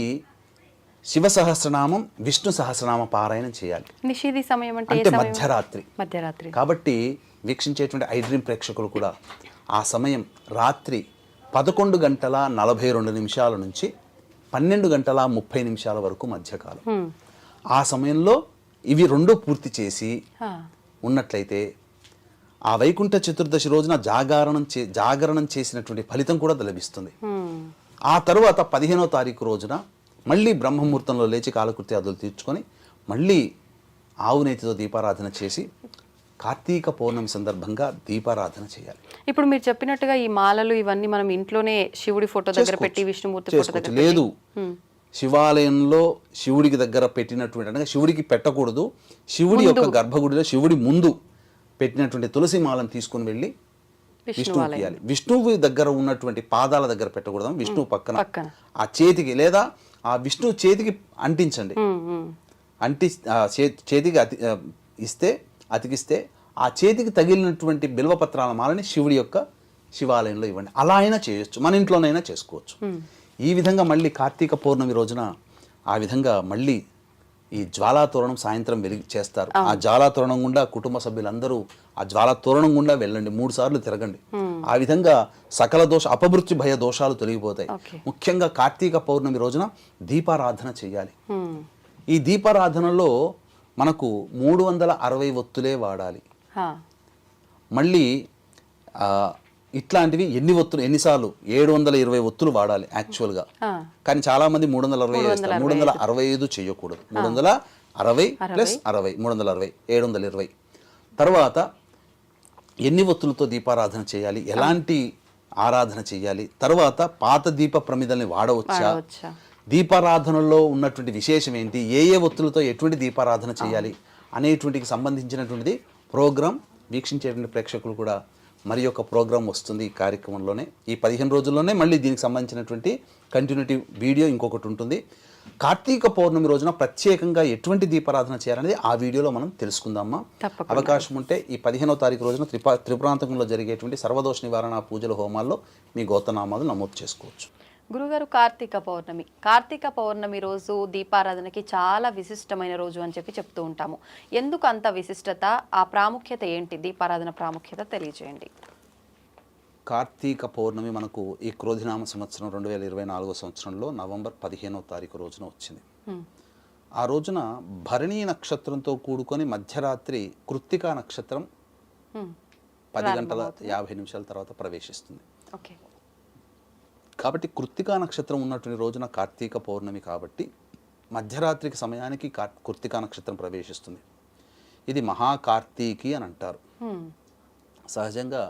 శివ సహస్రనామం, విష్ణు సహస్రనామ పారాయణం చేయాలి. నిషీధి సమయం అంటే మధ్యరాత్రి. కాబట్టి వీక్షించేటువంటి ఐ డ్రీమ్ ప్రేక్షకులు కూడా ఆ సమయం రాత్రి 11:42 నుంచి 12:30 వరకు మధ్యకాలం. ఆ సమయంలో ఇవి రెండు పూర్తి చేసి ఉన్నట్లయితే ఆ వైకుంఠ చతుర్దశి రోజున జాగరణం చేసినటువంటి ఫలితం కూడా లభిస్తుంది. ఆ తరువాత 15వ తారీఖు రోజున మళ్ళీ బ్రహ్మముహూర్తంలో లేచి కాలకృత్యాదులు తీర్చుకొని మళ్ళీ ఆవు నేతితో దీపారాధన చేసి కార్తీక పౌర్ణమి సందర్భంగా దీపారాధన చేయాలి. ఇప్పుడు మీరు చెప్పినట్టుగా ఈ మాలలు ఇవన్నీ మనం ఇంట్లోనే శివుడి ఫోటో దగ్గర పెట్టి విష్ణుమూర్తి ఫోటో దగ్గర లేదు, శివాలయంలో శివుడికి దగ్గర పెట్టినటువంటి అంటే శివుడికి పెట్టకూడదు, శివుడి యొక్క గర్భగుడిలో శివుడి ముందు పెట్టినటువంటి తులసి మాలను తీసుకుని వెళ్ళి విష్ణువుకి ఇవ్వాలి. విష్ణువు దగ్గర ఉన్నటువంటి పాదాల దగ్గర పెట్టకూడదు, విష్ణువు పక్కన ఆ చేతికి లేదా ఆ విష్ణువు చేతికి అంటించండి. చేతికి అతికిస్తే ఆ చేతికి తగిలినటువంటి బిల్వపత్రాల మాలని శివుడి యొక్క శివాలయంలో ఇవ్వండి. అలా అయినా చేయొచ్చు, మన ఇంట్లోనైనా చేసుకోవచ్చు. ఈ విధంగా మళ్ళీ కార్తీక పౌర్ణమి రోజున ఆ విధంగా మళ్ళీ ఈ జ్వాలాతోరణం సాయంత్రం చేస్తారు. ఆ జ్వాలాతోరణం గుండా కుటుంబ సభ్యులందరూ ఆ జ్వాలాతోరణం గుండా వెళ్ళండి, 3 సార్లు తిరగండి. ఆ విధంగా సకల దోష భయ దోషాలు తొలగిపోతాయి. ముఖ్యంగా కార్తీక పౌర్ణమి రోజున దీపారాధన చేయాలి. ఈ దీపారాధనలో మనకు 360 ఒత్తులే వాడాలి. మళ్ళీ ఇట్లాంటివి ఎన్నిసార్లు 720 ఒత్తులు వాడాలి యాక్చువల్గా. కానీ చాలా మంది 365 చేయకూడదు. 360 ప్లస్ 60 360 720. తర్వాత ఎన్ని ఒత్తులతో దీపారాధన చేయాలి, ఎలాంటి ఆరాధన చేయాలి, తర్వాత పాత దీప ప్రమిదల్ని వాడవచ్చా, దీపారాధనలో ఉన్నటువంటి విశేషం ఏంటి, ఏ ఒత్తులతో ఎటువంటి దీపారాధన చేయాలి అనేటువంటికి సంబంధించినటువంటిది ప్రోగ్రాం వీక్షించేటువంటి ప్రేక్షకులు కూడా మరి యొక్క ప్రోగ్రాం వస్తుంది ఈ కార్యక్రమంలోనే. ఈ 15 రోజుల్లోనే మళ్ళీ దీనికి సంబంధించినటువంటి కంటిన్యూటీ వీడియో ఇంకొకటి ఉంటుంది. కార్తీక పౌర్ణమి రోజున ప్రత్యేకంగా ఎటువంటి దీపారాధన చేయాలనేది ఆ వీడియోలో మనం తెలుసుకుందామా. అవకాశం ఉంటే ఈ 15వ తారీఖు రోజున త్రిపురాంతకంలో జరిగేటువంటి సర్వదోష నివారణ పూజల హోమాల్లో మీ గోత్రనామాలు నమోదు చేసుకోవచ్చు. గురుగారు, కార్తీక పౌర్ణమి రోజు దీపారాధనకి చాలా విశిష్టమైన రోజు అని చెప్తూ ఉంటాము. ఎందుకు అంత విశిష్టత, ఆ ప్రాముఖ్యత ఏంటి, దీపారాధన ప్రాముఖ్యత తెలియజేయండి. కార్తీక పౌర్ణమి మనకు ఈ క్రోధినామ సంవత్సరం 2024 సంవత్సరంలో నవంబర్ 15వ తారీఖు రోజున వచ్చింది. ఆ రోజున భరణీ నక్షత్రంతో కూడుకొని మధ్యరాత్రి కృత్తికా నక్షత్రం 10 గంటల 50 నిమిషాల తర్వాత ప్రవేశిస్తుంది. కాబట్టి కృత్తికా నక్షత్రం ఉన్నటువంటి రోజున కార్తీక పౌర్ణమి కాబట్టి మధ్యరాత్రికి సమయానికి కృత్తికా నక్షత్రం ప్రవేశిస్తుంది. ఇది మహాకార్తీకి అని అంటారు. సహజంగా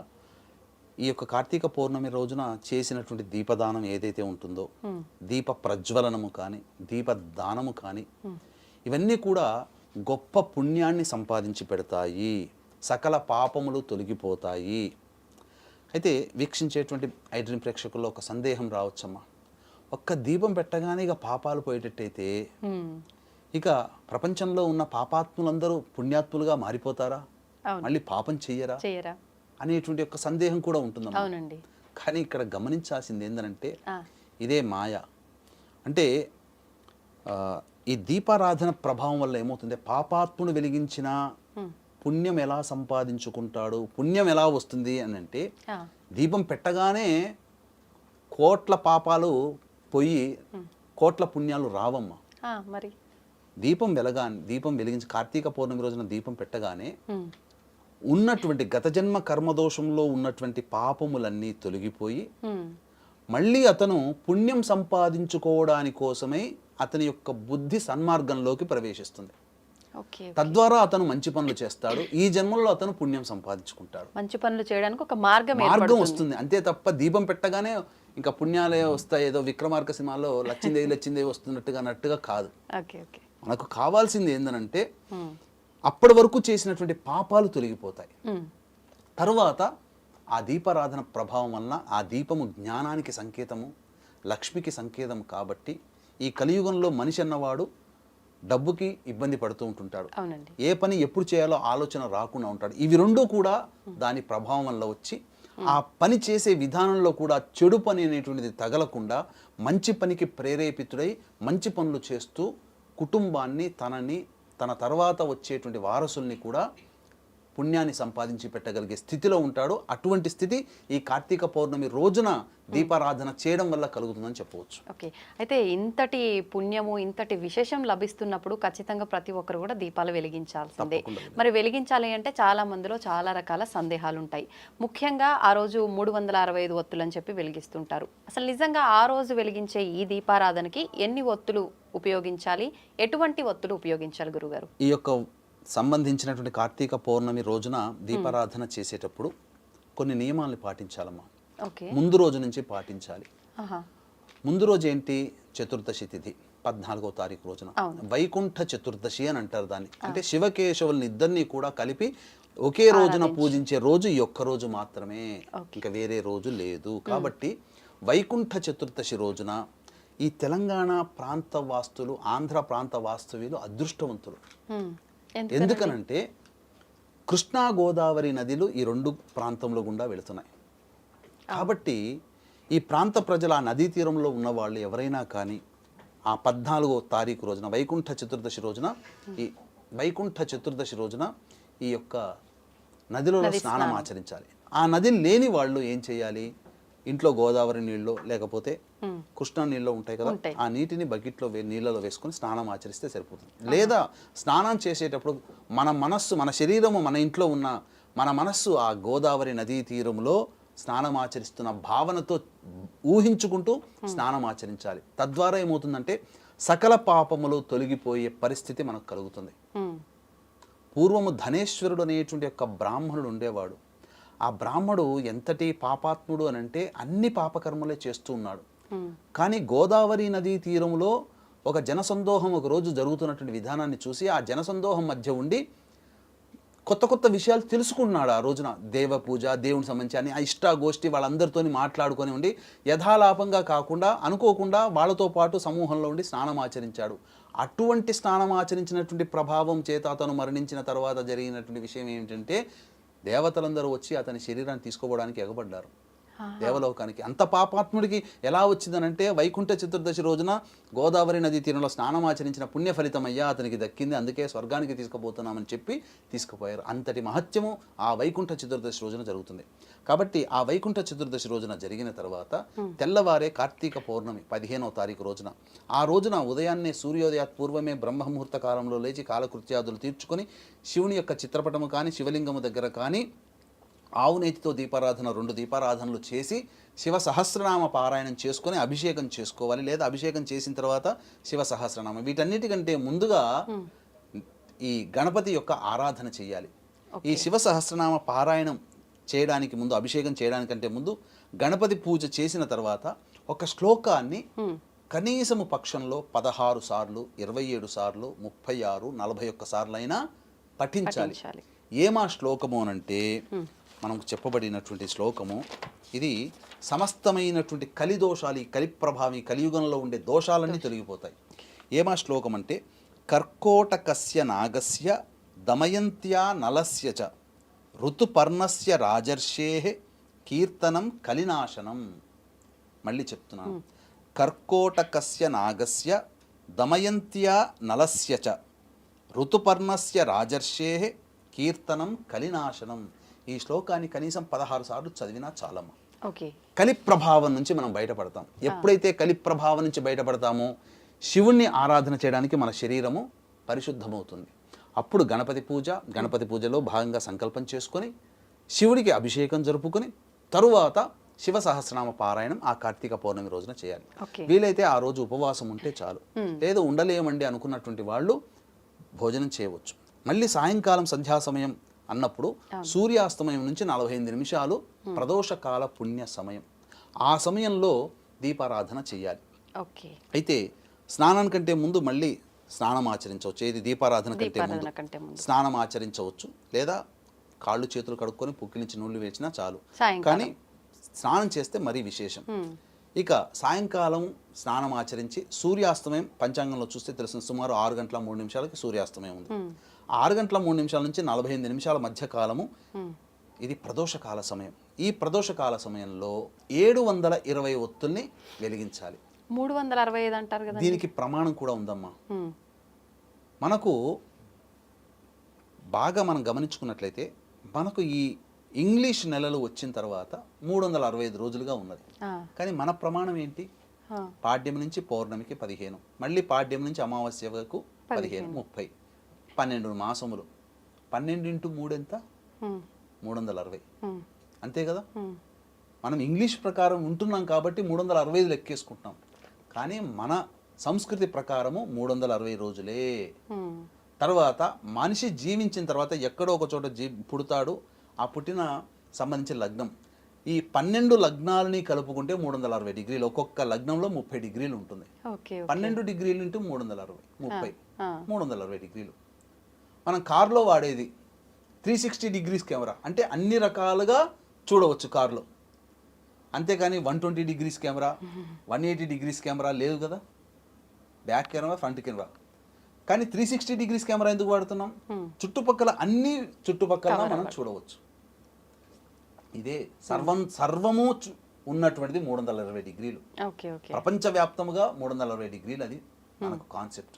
ఈ యొక్క కార్తీక పౌర్ణమి రోజున చేసినటువంటి దీపదానం ఏదైతే ఉంటుందో, దీప ప్రజ్వలనము కానీ దీపదానము కానీ ఇవన్నీ కూడా గొప్ప పుణ్యాన్ని సంపాదించి పెడతాయి, సకల పాపములు తొలగిపోతాయి. అయితే వీక్షించేటువంటి ఐడ్రీమ్ ప్రేక్షకుల్లో ఒక సందేహం రావచ్చమ్మా, ఒక్క దీపం పెట్టగానే ఇక పాపాలు పోయేటట్టయితే ఇక ప్రపంచంలో ఉన్న పాపాత్ములందరూ పుణ్యాత్ములుగా మారిపోతారా, మళ్ళీ పాపం చెయ్యరా అనేటువంటి ఒక సందేహం కూడా ఉంటుందమ్మా. కానీ ఇక్కడ గమనించాల్సింది ఏంటంటే ఇదే మాయ. అంటే ఈ దీపారాధన ప్రభావం వల్ల ఏమవుతుంది, పాపాత్ముడు వెలిగించిన పుణ్యం ఎలా సంపాదించుకుంటాడు, పుణ్యం ఎలా వస్తుంది అని అంటే, దీపం పెట్టగానే కోట్ల పాపాలు పోయి కోట్ల పుణ్యాలు రావమ్మా. మరి దీపం వెలిగించి కార్తీక పౌర్ణమి రోజున దీపం పెట్టగానే ఉన్నటువంటి గత జన్మ కర్మదోషంలో ఉన్నటువంటి పాపములన్నీ తొలగిపోయి మళ్ళీ అతను పుణ్యం సంపాదించుకోవడాని కోసమై అతని యొక్క బుద్ధి సన్మార్గంలోకి ప్రవేశిస్తుంది. తద్వారా అతను మంచి పనులు చేస్తాడు, ఈ జన్మలో అతను పుణ్యం సంపాదించుకుంటాడు, మంచి పనులు చేయడానికి ఒక మార్గం వస్తుంది. అంతే తప్ప దీపం పెట్టగానే ఇంకా పుణ్యాలే వస్తాయి, ఏదో విక్రమార్క సినిమాలో లచ్చిందేవి వస్తున్నట్టుగా కాదు. మనకు కావాల్సింది ఏంటంటే అప్పటి వరకు చేసినటువంటి పాపాలు తొలగిపోతాయి. తరువాత ఆ దీపారాధన ప్రభావం వలన ఆ దీపము జ్ఞానానికి సంకేతము, లక్ష్మికి సంకేతం. కాబట్టి ఈ కలియుగంలో మనిషి అన్నవాడు డబ్బుకి ఇబ్బంది పడుతూ ఉంటుంటాడు, ఏ పని ఎప్పుడు చేయాలో ఆలోచన రాకుండా ఉంటాడు. ఇవి రెండూ కూడా దాని ప్రభావం వల్ల వచ్చి ఆ పని చేసే విధానంలో కూడా చెడు పని అనేటువంటిది తగలకుండా మంచి పనికి ప్రేరేపితుడై మంచి పనులు చేస్తూ కుటుంబాన్ని, తన తర్వాత వచ్చేటువంటి వారసుల్ని కూడా పుణ్యాన్ని సంపాదించి పెట్టగలిగే స్థితిలో ఉంటాడు. అటువంటి స్థితి ఈ కార్తీక పౌర్ణమి రోజున దీపారాధన చేయడం వల్ల కలుగుతుందని చెప్పవచ్చు. ఓకే, అయితే ఇంతటి పుణ్యము ఇంతటి విశేషం లభిస్తున్నప్పుడు ఖచ్చితంగా ప్రతి ఒక్కరు కూడా దీపాలు వెలిగించాల్సిందే. మరి వెలిగించాలి అంటే చాలా మందిలో చాలా రకాల సందేహాలు ఉంటాయి. ముఖ్యంగా ఆ రోజు 365 ఒత్తులు అని చెప్పి వెలిగిస్తుంటారు. అసలు నిజంగా ఆ రోజు వెలిగించే ఈ దీపారాధనకి ఎన్ని ఒత్తులు ఉపయోగించాలి, ఎటువంటి ఒత్తులు ఉపయోగించాలి గురుగారు? ఈ యొక్క సంబంధించినటువంటి కార్తీక పౌర్ణమి రోజున దీపారాధన చేసేటప్పుడు కొన్ని నియమాలను పాటించాలమ్మా. ముందు రోజు నుంచి పాటించాలి. ముందు రోజు ఏంటి? చతుర్దశి తిథి 14వ తారీఖు రోజున వైకుంఠ చతుర్దశి అని అంటారు దాన్ని. అంటే శివకేశవుల్ని ఇద్దరిని కూడా కలిపి ఒకే రోజున పూజించే రోజు ఈ ఒక్క రోజు మాత్రమే, ఇంకా వేరే రోజు లేదు. కాబట్టి వైకుంఠ చతుర్దశి రోజున ఈ తెలంగాణ ప్రాంత వాస్తులు, ఆంధ్ర ప్రాంత వాస్తవ్యులు అదృష్టవంతులు. ఎందుకనంటే కృష్ణా గోదావరి నదులు ఈ రెండు ప్రాంతంలో గుండా వెళుతున్నాయి. కాబట్టి ఈ ప్రాంత ప్రజలు, ఆ నదీ తీరంలో ఉన్న వాళ్ళు ఎవరైనా కానీ ఆ 14వ తారీఖు రోజున వైకుంఠ చతుర్దశి రోజున ఈ యొక్క నదిలో స్నానం ఆచరించాలి. ఆ నది లేని వాళ్ళు ఏం చేయాలి? ఇంట్లో గోదావరి నీళ్ళు లేకపోతే కృష్ణా నీళ్ళు ఉంటాయి కదా, ఆ నీటిని బకెట్లో నీళ్ళలో వేసుకొని స్నానం ఆచరిస్తే సరిపోతుంది. లేదా స్నానం చేసేటప్పుడు మన శరీరము మన ఇంట్లో ఉన్న మన మనస్సు ఆ గోదావరి నదీ తీరంలో స్నానం ఆచరిస్తున్న భావనతో ఊహించుకుంటూ స్నానం ఆచరించాలి. తద్వారా ఏమవుతుందంటే సకల పాపములు తొలగిపోయే పరిస్థితి మనకు కలుగుతుంది. పూర్వము ధనేశ్వరుడు అనేటువంటి ఒక బ్రాహ్మణుడు ఉండేవాడు. ఆ బ్రాహ్మడు ఎంతటి పాపాత్ముడు అని అంటే అన్ని పాపకర్మలే చేస్తూ ఉన్నాడు. కానీ గోదావరి నదీ తీరంలో ఒక జనసందోహం ఒక రోజు జరుగుతున్నటువంటి విధానాన్ని చూసి ఆ జనసందోహం మధ్య ఉండి కొత్త కొత్త విషయాలు తెలుసుకున్నాడు. ఆ రోజున దేవ పూజ, దేవునికి సంబంధించి అని ఇష్టాగోష్ఠి వాళ్ళందరితో మాట్లాడుకొని ఉండి యథాలాపంగా కాకుండా అనుకోకుండా వాళ్ళతో పాటు సమూహంలో ఉండి స్నానం ఆచరించాడు. అటువంటి స్నానం ఆచరించినటువంటి ప్రభావం చేత అతను మరణించిన తర్వాత జరిగినటువంటి విషయం ఏమిటంటే దేవతలందరూ వచ్చి అతని శరీరాన్ని తీసుకోవడానికి ఎగబడ్డారు దేవలోకానికి. అంత పాపాత్ముడికి ఎలా వచ్చిందనంటే వైకుంఠ చతుర్దశి రోజున గోదావరి నదీ తీరంలో స్నానం ఆచరించిన పుణ్య ఫలితమయ్యా అతనికి దక్కింది, అందుకే స్వర్గానికి తీసుకుపోతున్నామని చెప్పి తీసుకుపోయారు. అంతటి మహత్యము ఆ వైకుంఠ చతుర్దశి రోజున జరుగుతుంది. కాబట్టి ఆ వైకుంఠ చతుర్దశి రోజున జరిగిన తర్వాత తెల్లవారే కార్తీక పౌర్ణమి 15వ తారీఖు రోజున, ఆ రోజున ఉదయాన్నే సూర్యోదయాత్ పూర్వమే బ్రహ్మముహూర్త కాలంలో లేచి కాలకృత్యాదులు తీర్చుకొని శివుని యొక్క చిత్రపటము కానీ శివలింగము దగ్గర కానీ ఆవు నేతితో దీపారాధన 2 దీపారాధనలు చేసి శివ సహస్రనామ పారాయణం చేసుకొని అభిషేకం చేసుకోవాలి. లేదా అభిషేకం చేసిన తర్వాత శివ సహస్రనామం. వీటన్నిటికంటే ముందుగా ఈ గణపతి యొక్క ఆరాధన చేయాలి. ఈ శివ సహస్రనామ పారాయణం చేయడానికి ముందు, అభిషేకం చేయడానికంటే ముందు గణపతి పూజ చేసిన తర్వాత ఒక శ్లోకాన్ని కనీసము పక్షంలో 16 సార్లు, 27 సార్లు, 36, 41 సార్లు అయినా పఠించాలి. ఏమా శ్లోకము అనంటే మనకు చెప్పబడినటువంటి శ్లోకము ఇది. సమస్తమైనటువంటి కలిదోషాలు, ఈ కలి ప్రభావం, ఈ కలియుగంలో ఉండే దోషాలన్నీ తొలగిపోతాయి. ఏమా శ్లోకం అంటే కర్కోటకస్య నాగస్య దమయంత్యా నలస్య చ ఋతుపర్ణస్య రాజర్షే కీర్తనం కలినాశనం. మళ్ళీ చెప్తున్నాను. కర్కోటకస్య నాగస్య దమయంత్యా నలస్య చ ఋతుపర్ణస్య రాజర్షే కీర్తనం కలినాశనం. ఈ శ్లోకాన్ని కనీసం 16 సార్లు చదివినా చాలమ్మా. కలి ప్రభావం నుంచి మనం బయటపడతాం. ఎప్పుడైతే కలి ప్రభావం నుంచి బయటపడతామో శివుణ్ణి ఆరాధన చేయడానికి మన శరీరము పరిశుద్ధమవుతుంది. అప్పుడు గణపతి పూజలో భాగంగా సంకల్పం చేసుకొని శివుడికి అభిషేకం జరుపుకొని తరువాత శివ సహస్రనామ పారాయణం ఆ కార్తీక పౌర్ణమి రోజున చేయాలి. వీలైతే ఆ రోజు ఉపవాసం ఉంటే చాలు. లేదా ఉండలేమండి అనుకున్నటువంటి వాళ్ళు భోజనం చేయవచ్చు. మళ్ళీ సాయంకాలం సంధ్యా సమయం అన్నప్పుడు సూర్యాస్తమయం నుంచి 45 నిమిషాలు ప్రదోషకాల పుణ్య సమయం. ఆ సమయంలో దీపారాధన చేయాలి. అయితే స్నానానికంటే ముందు మళ్ళీ స్నానం ఆచరించవచ్చు. ఏది దీపారాధన కంటే ముందు స్నానం ఆచరించవచ్చు. లేదా కాళ్ళు చేతులు కడుక్కొని పుక్కి నుంచి నూనె వేసినా చాలు. కానీ స్నానం చేస్తే మరీ విశేషం. ఇక సాయంకాలం స్నానం ఆచరించి సూర్యాస్తమయం పంచాంగంలో చూస్తే తెలుస్తుంది, సుమారు 6 గంటల 3 నిమిషాలకి సూర్యాస్తమయం ఉంది. 6 గంటల 3 నిమిషాల నుంచి 45 నిమిషాల మధ్య కాలము ఇది ప్రదోషకాల సమయం. ఈ ప్రదోషకాల సమయంలో 720 ఒత్తుల్ని వెలిగించాలి. 365 అంటారు కదా, దీనికి ప్రమాణం కూడా ఉందమ్మా. మనకు బాగా మనం గమనించుకున్నట్లయితే మనకు ఈ ఇంగ్లీష్ నెలలు వచ్చిన తర్వాత 365 రోజులుగా ఉన్నది. కానీ మన ప్రమాణం ఏంటి? పాడ్యం నుంచి పౌర్ణమికి 15, మళ్ళీ పాడ్యం నుంచి అమావాస్య వరకు 15, 30, 12 మాసములు. 12 × 3 ఎంత? 360. అంతే కదా. మనం ఇంగ్లీష్ ప్రకారం ఉంటున్నాం కాబట్టి 365 లెక్కేసుకుంటున్నాం. కానీ మన సంస్కృతి ప్రకారము 360 రోజులే. తర్వాత మనిషి జీవించిన తర్వాత ఎక్కడో ఒక చోట పుడతాడు. ఆ పుట్టిన సంబంధించిన లగ్నం, ఈ 12 లగ్నాలని కలుపుకుంటే 360 డిగ్రీలు. ఒక్కొక్క లగ్నంలో 30 డిగ్రీలు ఉంటుంది. 12 డిగ్రీలు ఇంటూ 360, 30, 360 డిగ్రీలు. మనం కార్లో వాడేది 360 డిగ్రీస్ కెమెరా, అంటే అన్ని రకాలుగా చూడవచ్చు కార్లో. అంతేకాని 120 డిగ్రీస్ కెమెరా, 180 డిగ్రీస్ కెమెరా లేదు కదా. Back camera, front camera. కానీ 360 డిగ్రీస్ కెమెరా ఎందుకు వాడుతున్నాం? చుట్టుపక్కల అన్ని చుట్టుపక్కల మనం చూడవచ్చు. ఇదే సర్వము ఉన్నటువంటిది 360 డిగ్రీలు. ప్రపంచవ్యాప్తముగా 360 డిగ్రీలు, అది మనకు కాన్సెప్ట్.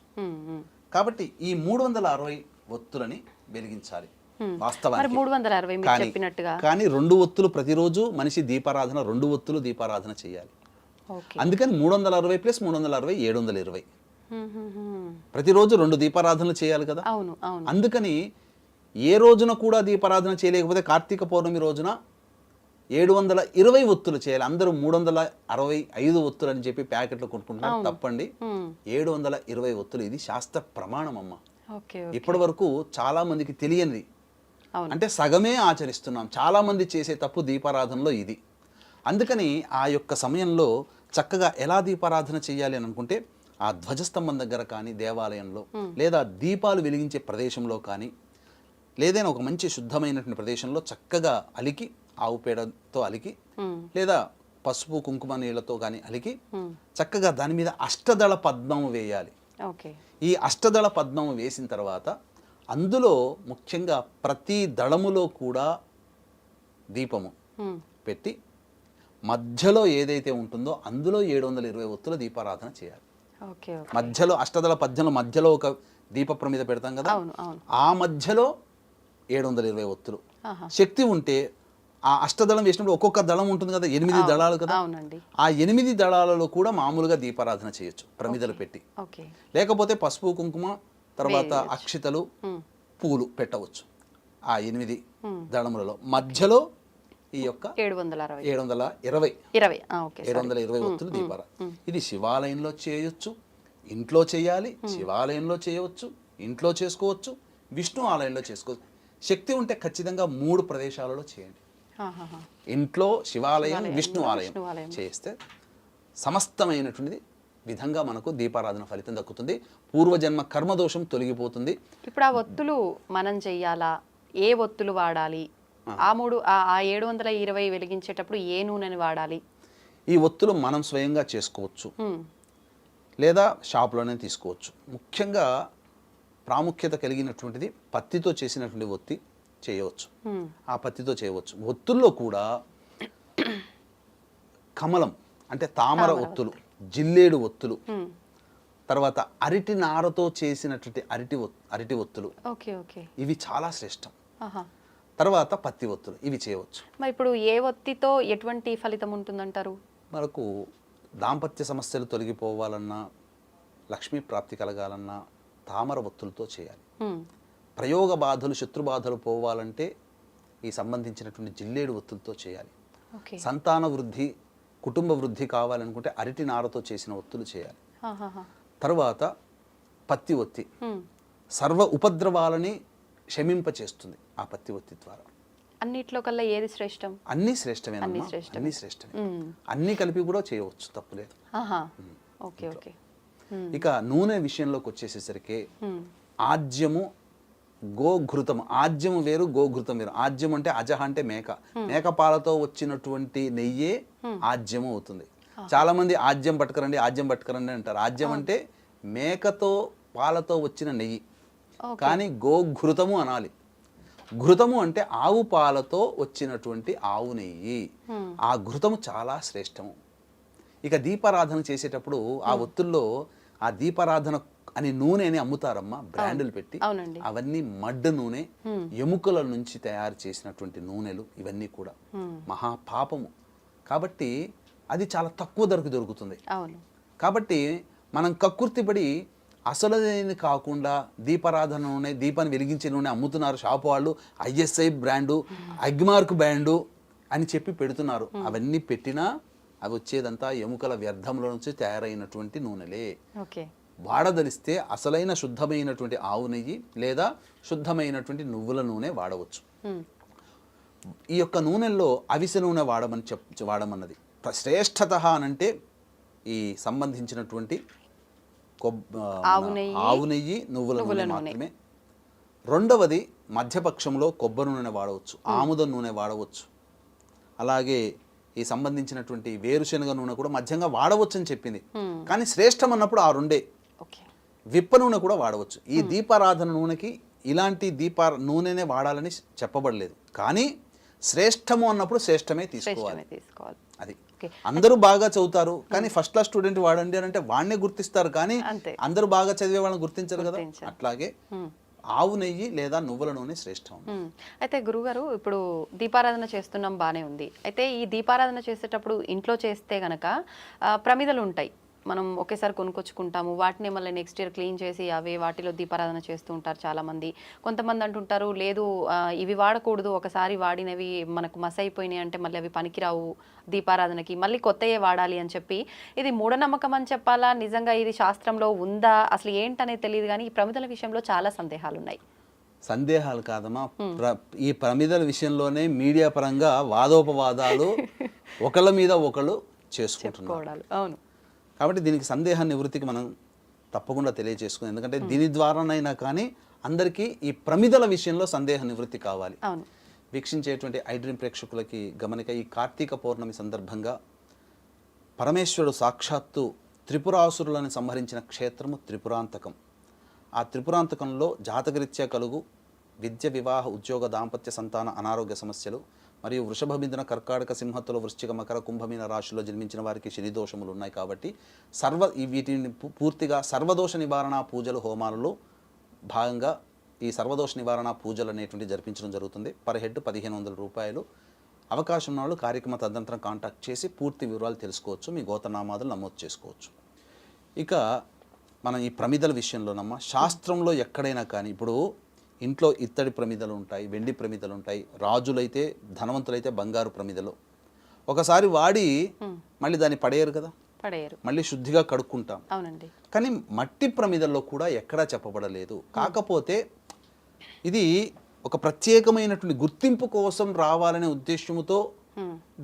కాబట్టి ఈ 360 ఒత్తులని వెలిగించాలి వాస్తవానికి. కానీ 2 ఒత్తులు ప్రతిరోజు మనిషి దీపారాధన, 2 ఒత్తులు దీపారాధన చేయాలి. అందుకని 360 + 360 720. ప్రతిరోజు 2 దీపారాధనలు చేయాలి కదా. అందుకని ఏ రోజున కూడా దీపారాధన చేయలేకపోతే కార్తీక పౌర్ణమి రోజున 720 ఒత్తులు చేయాలి. అందరూ 365 ఒత్తులు అని చెప్పి ప్యాకెట్లు కొనుక్కుంటున్నారు, తప్పండి. 720 ఒత్తులు, ఇది శాస్త్ర ప్రమాణం అమ్మ. ఇప్పటి వరకు చాలా మందికి తెలియనిది, అంటే సగమే ఆచరిస్తున్నాం. చాలా మంది చేసే తప్పు దీపారాధనలో ఇది. అందుకని ఆ యొక్క సమయంలో చక్కగా ఎలా దీపారాధన చేయాలి అని అనుకుంటే, ఆ ధ్వజస్తంభం దగ్గర కానీ, దేవాలయంలో, లేదా దీపాలు వెలిగించే ప్రదేశంలో కానీ, లేదైనా ఒక మంచి శుద్ధమైనటువంటి ప్రదేశంలో చక్కగా అలికి, ఆవు పేడతో అలికి, లేదా పసుపు కుంకుమ నీళ్ళతో కానీ అలికి, చక్కగా దాని మీద అష్టదళ పద్మం వేయాలి. ఈ అష్టదళ పద్మం వేసిన తర్వాత అందులో ముఖ్యంగా ప్రతి దళములో కూడా దీపము పెట్టి, మధ్యలో ఏదైతే ఉంటుందో అందులో 720 ఒత్తుల దీపారాధన చేయాలి. మధ్యలో అష్టదళ పద్యంలో మధ్యలో ఒక దీప ప్రమిద పెడతాం కదా, ఆ మధ్యలో 720 ఒత్తులు. శక్తి ఉంటే ఆ అష్టదళం వేసినప్పుడు ఒక్కొక్క దళం ఉంటుంది కదా, 8 దళాలు కదా, ఆ 8 దళాలలో కూడా మామూలుగా దీపారాధన చేయొచ్చు ప్రమిదలు పెట్టి. లేకపోతే పసుపు కుంకుమ, తర్వాత అక్షితలు, పూలు పెట్టవచ్చు. ఆ 8 దళములలో మధ్యలో ఈ యొక్క 720 ఒత్తులు దీపారాధన. ఇది శివాలయంలో చేయొచ్చు, ఇంట్లో చేయాలి. శివాలయంలో చేయవచ్చు, ఇంట్లో చేసుకోవచ్చు, విష్ణు ఆలయంలో చేసుకోవచ్చు. శక్తి ఉంటే ఖచ్చితంగా 3 ప్రదేశాలలో చేయండి. ఇంట్లో, శివాలయం, విష్ణు ఆలయం చేస్తే సమస్తమైనటువంటిది విధంగా మనకు దీపారాధన ఫలితం దక్కుతుంది. పూర్వజన్మ కర్మదోషం తొలగిపోతుంది. ఇప్పుడు ఆ ఒత్తులు మనం చెయ్యాలా? ఏ ఒత్తులు వాడాలి? ఆ 720 వెలిగించేటప్పుడు ఏ నూనెని వాడాలి? ఈ ఒత్తులు మనం స్వయంగా చేసుకోవచ్చు, లేదా షాప్లోనే తీసుకోవచ్చు. ముఖ్యంగా ప్రాముఖ్యత కలిగినటువంటిది పత్తితో చేసినటువంటి ఒత్తి చేయవచ్చు. ఆ పత్తితో చేయవచ్చు. ఒత్తుల్లో కూడా కమలం అంటే తామర ఒత్తులు, జిల్లేడు ఒత్తులు, తర్వాత అరటి నారతో చేసినటువంటి అరటి ఒత్తులు, ఇవి చాలా శ్రేష్టం. తర్వాత పత్తి ఒత్తులు, ఇవి చేయవచ్చు. మరి ఇప్పుడు ఏ ఒత్తితో ఎటువంటి ఫలితం ఉంటుందంటారు? మనకు దాంపత్య సమస్యలు తొలగిపోవాలన్నా, లక్ష్మీ ప్రాప్తి కలగాలన్నా తామర ఒత్తులతో చేయాలి. ప్రయోగ బాధలు, శత్రు బాధలు పోవాలంటే ఈ సంబంధించినటువంటి జిల్లేడు ఒత్తులతో చేయాలి. సంతాన వృద్ధి, కుటుంబ వృద్ధి కావాలనుకుంటే అరటి నారతో చేసిన ఒత్తులు చేయాలి. తర్వాత పత్తి ఒత్తి సర్వ ఉపద్రవాలని శమింపచేస్తుంది ఆ పత్తి ఒత్తి ద్వారా. అన్నిట్లో కల్లా ఏది శ్రేష్టం? అన్ని శ్రేష్టమే, అన్ని శ్రేష్టమే. అన్ని కలిపి కూడా చేయవచ్చు, తప్పులేదు. ఇక నూనె విషయంలోకి వచ్చేసేసరికి ఆజ్యము, గోఘృతము. ఆజ్యము వేరు, గోఘృతం వేరు. ఆజ్యం అంటే అజహ అంటే మేక, మేక పాలతో వచ్చినటువంటి నెయ్యే ఆజ్యము అవుతుంది. చాలా మంది ఆజ్యం పట్టుకరండి, ఆజ్యం పట్టుకరండి అంటారు. ఆజ్యం అంటే మేకతో పాలతో వచ్చిన నెయ్యి, కానీ గోఘృతము అనాలి. ఘృతము అంటే ఆవు పాలతో వచ్చినటువంటి ఆవు నెయ్యి. ఆ ఘృతము చాలా శ్రేష్టము. ఇక దీపారాధన చేసేటప్పుడు ఆ ఒత్తుల్లో ఆ దీపారాధన అని నూనెని అమ్ముతారమ్మా బ్రాండులు పెట్టి. అవునండి. అవన్నీ మడ్డ నూనె, ఎముకల నుంచి తయారు చేసినటువంటి నూనెలు, ఇవన్నీ కూడా మహాపాపము. కాబట్టి అది చాలా తక్కువ ధరకు దొరుకుతుంది. అవును. కాబట్టి మనం కక్కుర్తిపడి అసలైనది కాకుండా దీపారాధన నూనె, దీపాన్ని వెలిగించే నూనె అమ్ముతున్నారు షాపు వాళ్ళు, ISI బ్రాండు, అగ్మార్క్ బ్రాండు అని చెప్పి పెడుతున్నారు. అవన్నీ పెట్టినా అవి వచ్చేదంతా ఎముకల వ్యర్థంలో నుంచి తయారైనటువంటి నూనెలే. ఓకే. వాడదలిస్తే అసలైన శుద్ధమైనటువంటి ఆవు నెయ్యి లేదా శుద్ధమైనటువంటి నువ్వుల నూనె వాడవచ్చు. ఈ యొక్క నూనెల్లో అవిసె నూనె వాడమన్నది శ్రేష్టత అనంటే ఈ సంబంధించినటువంటి ఆవు నెయ్యి, నువ్వుల నూనె మాత్రమే. రెండవది మధ్యపక్షంలో కొబ్బరి నూనె వాడవచ్చు, ఆముదం నూనె వాడవచ్చు, అలాగే ఈ సంబంధించినటువంటి వేరుశనగ నూనె కూడా మధ్యంగా వాడవచ్చు అని చెప్పింది. కానీ శ్రేష్టం అన్నప్పుడు ఆ రెండే. విప్ప నూనె కూడా వాడవచ్చు. ఈ దీపారాధన నూనెకి ఇలాంటి నూనెనే వాడాలని చెప్పబడలేదు. కానీ శ్రేష్టము అన్నప్పుడు శ్రేష్టమే తీసుకోవాలి. అది అందరూ బాగా చదువుతారు కానీ ఫస్ట్ క్లాస్ స్టూడెంట్ వాడండి అని అంటే వాడినే గుర్తిస్తారు, కానీ అందరూ బాగా చదివే వాళ్ళని గుర్తించరు కదా. అట్లాగే ఆవు నెయ్యి లేదా నువ్వుల నూనె శ్రేష్టం. అయితే గురుగారు, ఇప్పుడు దీపారాధన చేస్తున్నాం, బానే ఉంది. అయితే ఈ దీపారాధన చేసేటప్పుడు ఇంట్లో చేస్తే గనక ప్రమిదలు ఉంటాయి, మనం ఒకేసారి కొనుక్కొచ్చుకుంటాము, వాటిని మళ్ళీ నెక్స్ట్ ఇయర్ క్లీన్ చేసి వాటిలో దీపారాధన చేస్తూ ఉంటారు చాలామంది. కొంతమంది అంటుంటారు లేదు ఇవి వాడకూడదు, ఒకసారి వాడినవి మనకు మస్ అయిపోయినాయి అంటే మళ్ళీ అవి పనికిరావు దీపారాధనకి, మళ్ళీ కొత్తయే వాడాలి అని చెప్పి. ఇది మూఢనమ్మకం అని చెప్పాలా, నిజంగా ఇది శాస్త్రంలో ఉందా, అసలు ఏంటనేది తెలియదు. కానీ ఈ ప్రమిదల విషయంలో చాలా సందేహాలు ఉన్నాయి. సందేహాలు కాదమ్మా, ఈ ప్రమిదల విషయంలోనే మీడియా పరంగా వాదోపవాదాలు ఒకళ్ళ మీద ఒకళ్ళు చేసుకుంటున్నారు. అవును. కాబట్టి దీనికి సందేహ నివృత్తికి మనం తప్పకుండా తెలియజేసుకుందాం. ఎందుకంటే దీని ద్వారానైనా కానీ అందరికీ ఈ ప్రమిదల విషయంలో సందేహ నివృత్తి కావాలి. వీక్షించేటువంటి ఐడ్రీమ్ ప్రేక్షకులకి గమనిక, ఈ కార్తీక పౌర్ణమి సందర్భంగా పరమేశ్వరుడు సాక్షాత్తు త్రిపురాసురులను సంహరించిన క్షేత్రము త్రిపురాంతకం. ఆ త్రిపురాంతకంలో జాతకరీత్యా కలుగు విద్య, వివాహ, ఉద్యోగ, దాంపత్య, సంతాన, అనారోగ్య సమస్యలు మరియు వృషభ, మిథున, కర్కాటక, సింహతుల, వృశ్చిక, మకర, కుంభమీన రాశిలో జన్మించిన వారికి శని దోషములు ఉన్నాయి. కాబట్టి వీటిని పూర్తిగా సర్వదోష నివారణ పూజలు, హోమాలలో భాగంగా ఈ సర్వదోష నివారణ పూజలు అనేటువంటి జరిపించడం జరుగుతుంది. పర్ హెడ్ 1500 రూపాయలు. అవకాశం ఉన్న వాళ్ళు కార్యక్రమ తదనంతరం కాంటాక్ట్ చేసి పూర్తి వివరాలు తెలుసుకోవచ్చు, మీ గోత్రనామాదులు నమోదు చేసుకోవచ్చు. ఇక మనం ఈ ప్రమిదల విషయంలోనమ్మా శాస్త్రంలో ఎక్కడైనా కానీ ఇప్పుడు ఇంట్లో ఇత్తడి ప్రమిదలు ఉంటాయి, వెండి ప్రమిదలు ఉంటాయి, రాజులైతే ధనవంతులైతే బంగారు ప్రమిదలు. ఒకసారి వాడి మళ్ళీ దాన్ని పడేయరు కదా, మళ్ళీ శుద్ధిగా కడుక్కుంటాం. కానీ మట్టి ప్రమిదల్లో కూడా ఎక్కడా చెప్పబడలేదు. కాకపోతే ఇది ఒక ప్రత్యేకమైనటువంటి గుర్తింపు కోసం రావాలనే ఉద్దేశంతో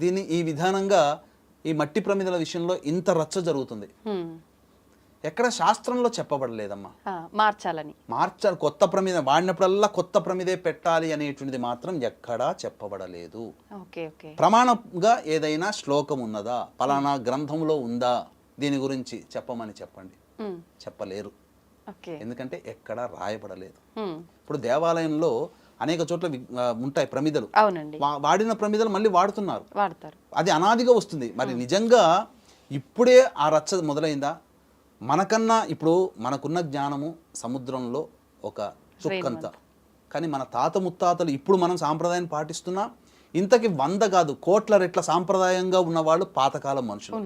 దీన్ని ఈ విధానంగా ఈ మట్టి ప్రమిదల విషయంలో ఇంత రచ్చ జరుగుతుంది. ఎక్కడ శాస్త్రంలో చెప్పబడలేదమ్మా మార్చాలి, కొత్త ప్రమిద వాడినప్పుడల్లా కొత్త ప్రమిదే పెట్టాలి అనేటువంటిది మాత్రం ఎక్కడా చెప్పబడలేదు. ప్రమాణంగా ఏదైనా శ్లోకం ఉన్నదా, పలానా గ్రంథంలో ఉందా దీని గురించి చెప్పమని చెప్పండి, చెప్పలేరు. ఎందుకంటే ఎక్కడా రాయబడలేదు. ఇప్పుడు దేవాలయంలో అనేక చోట్ల ఉంటాయి ప్రమిదలు, వాడిన ప్రమిదలు మళ్ళీ వాడుతారు, అది అనాదిగా వస్తుంది. మరి నిజంగా ఇప్పుడే ఆ రచ్చ మొదలైందా? మనకన్నా ఇప్పుడు మనకున్న జ్ఞానము సముద్రంలో ఒక చుక్కంత, కానీ మన తాత ముత్తాతలు ఇప్పుడు మనం సాంప్రదాయాన్ని పాటిస్తున్నా ఇంతకి 100 కాదు కోట్ల రెట్ల సాంప్రదాయంగా ఉన్నవాళ్ళు పాతకాలం మనుషులు.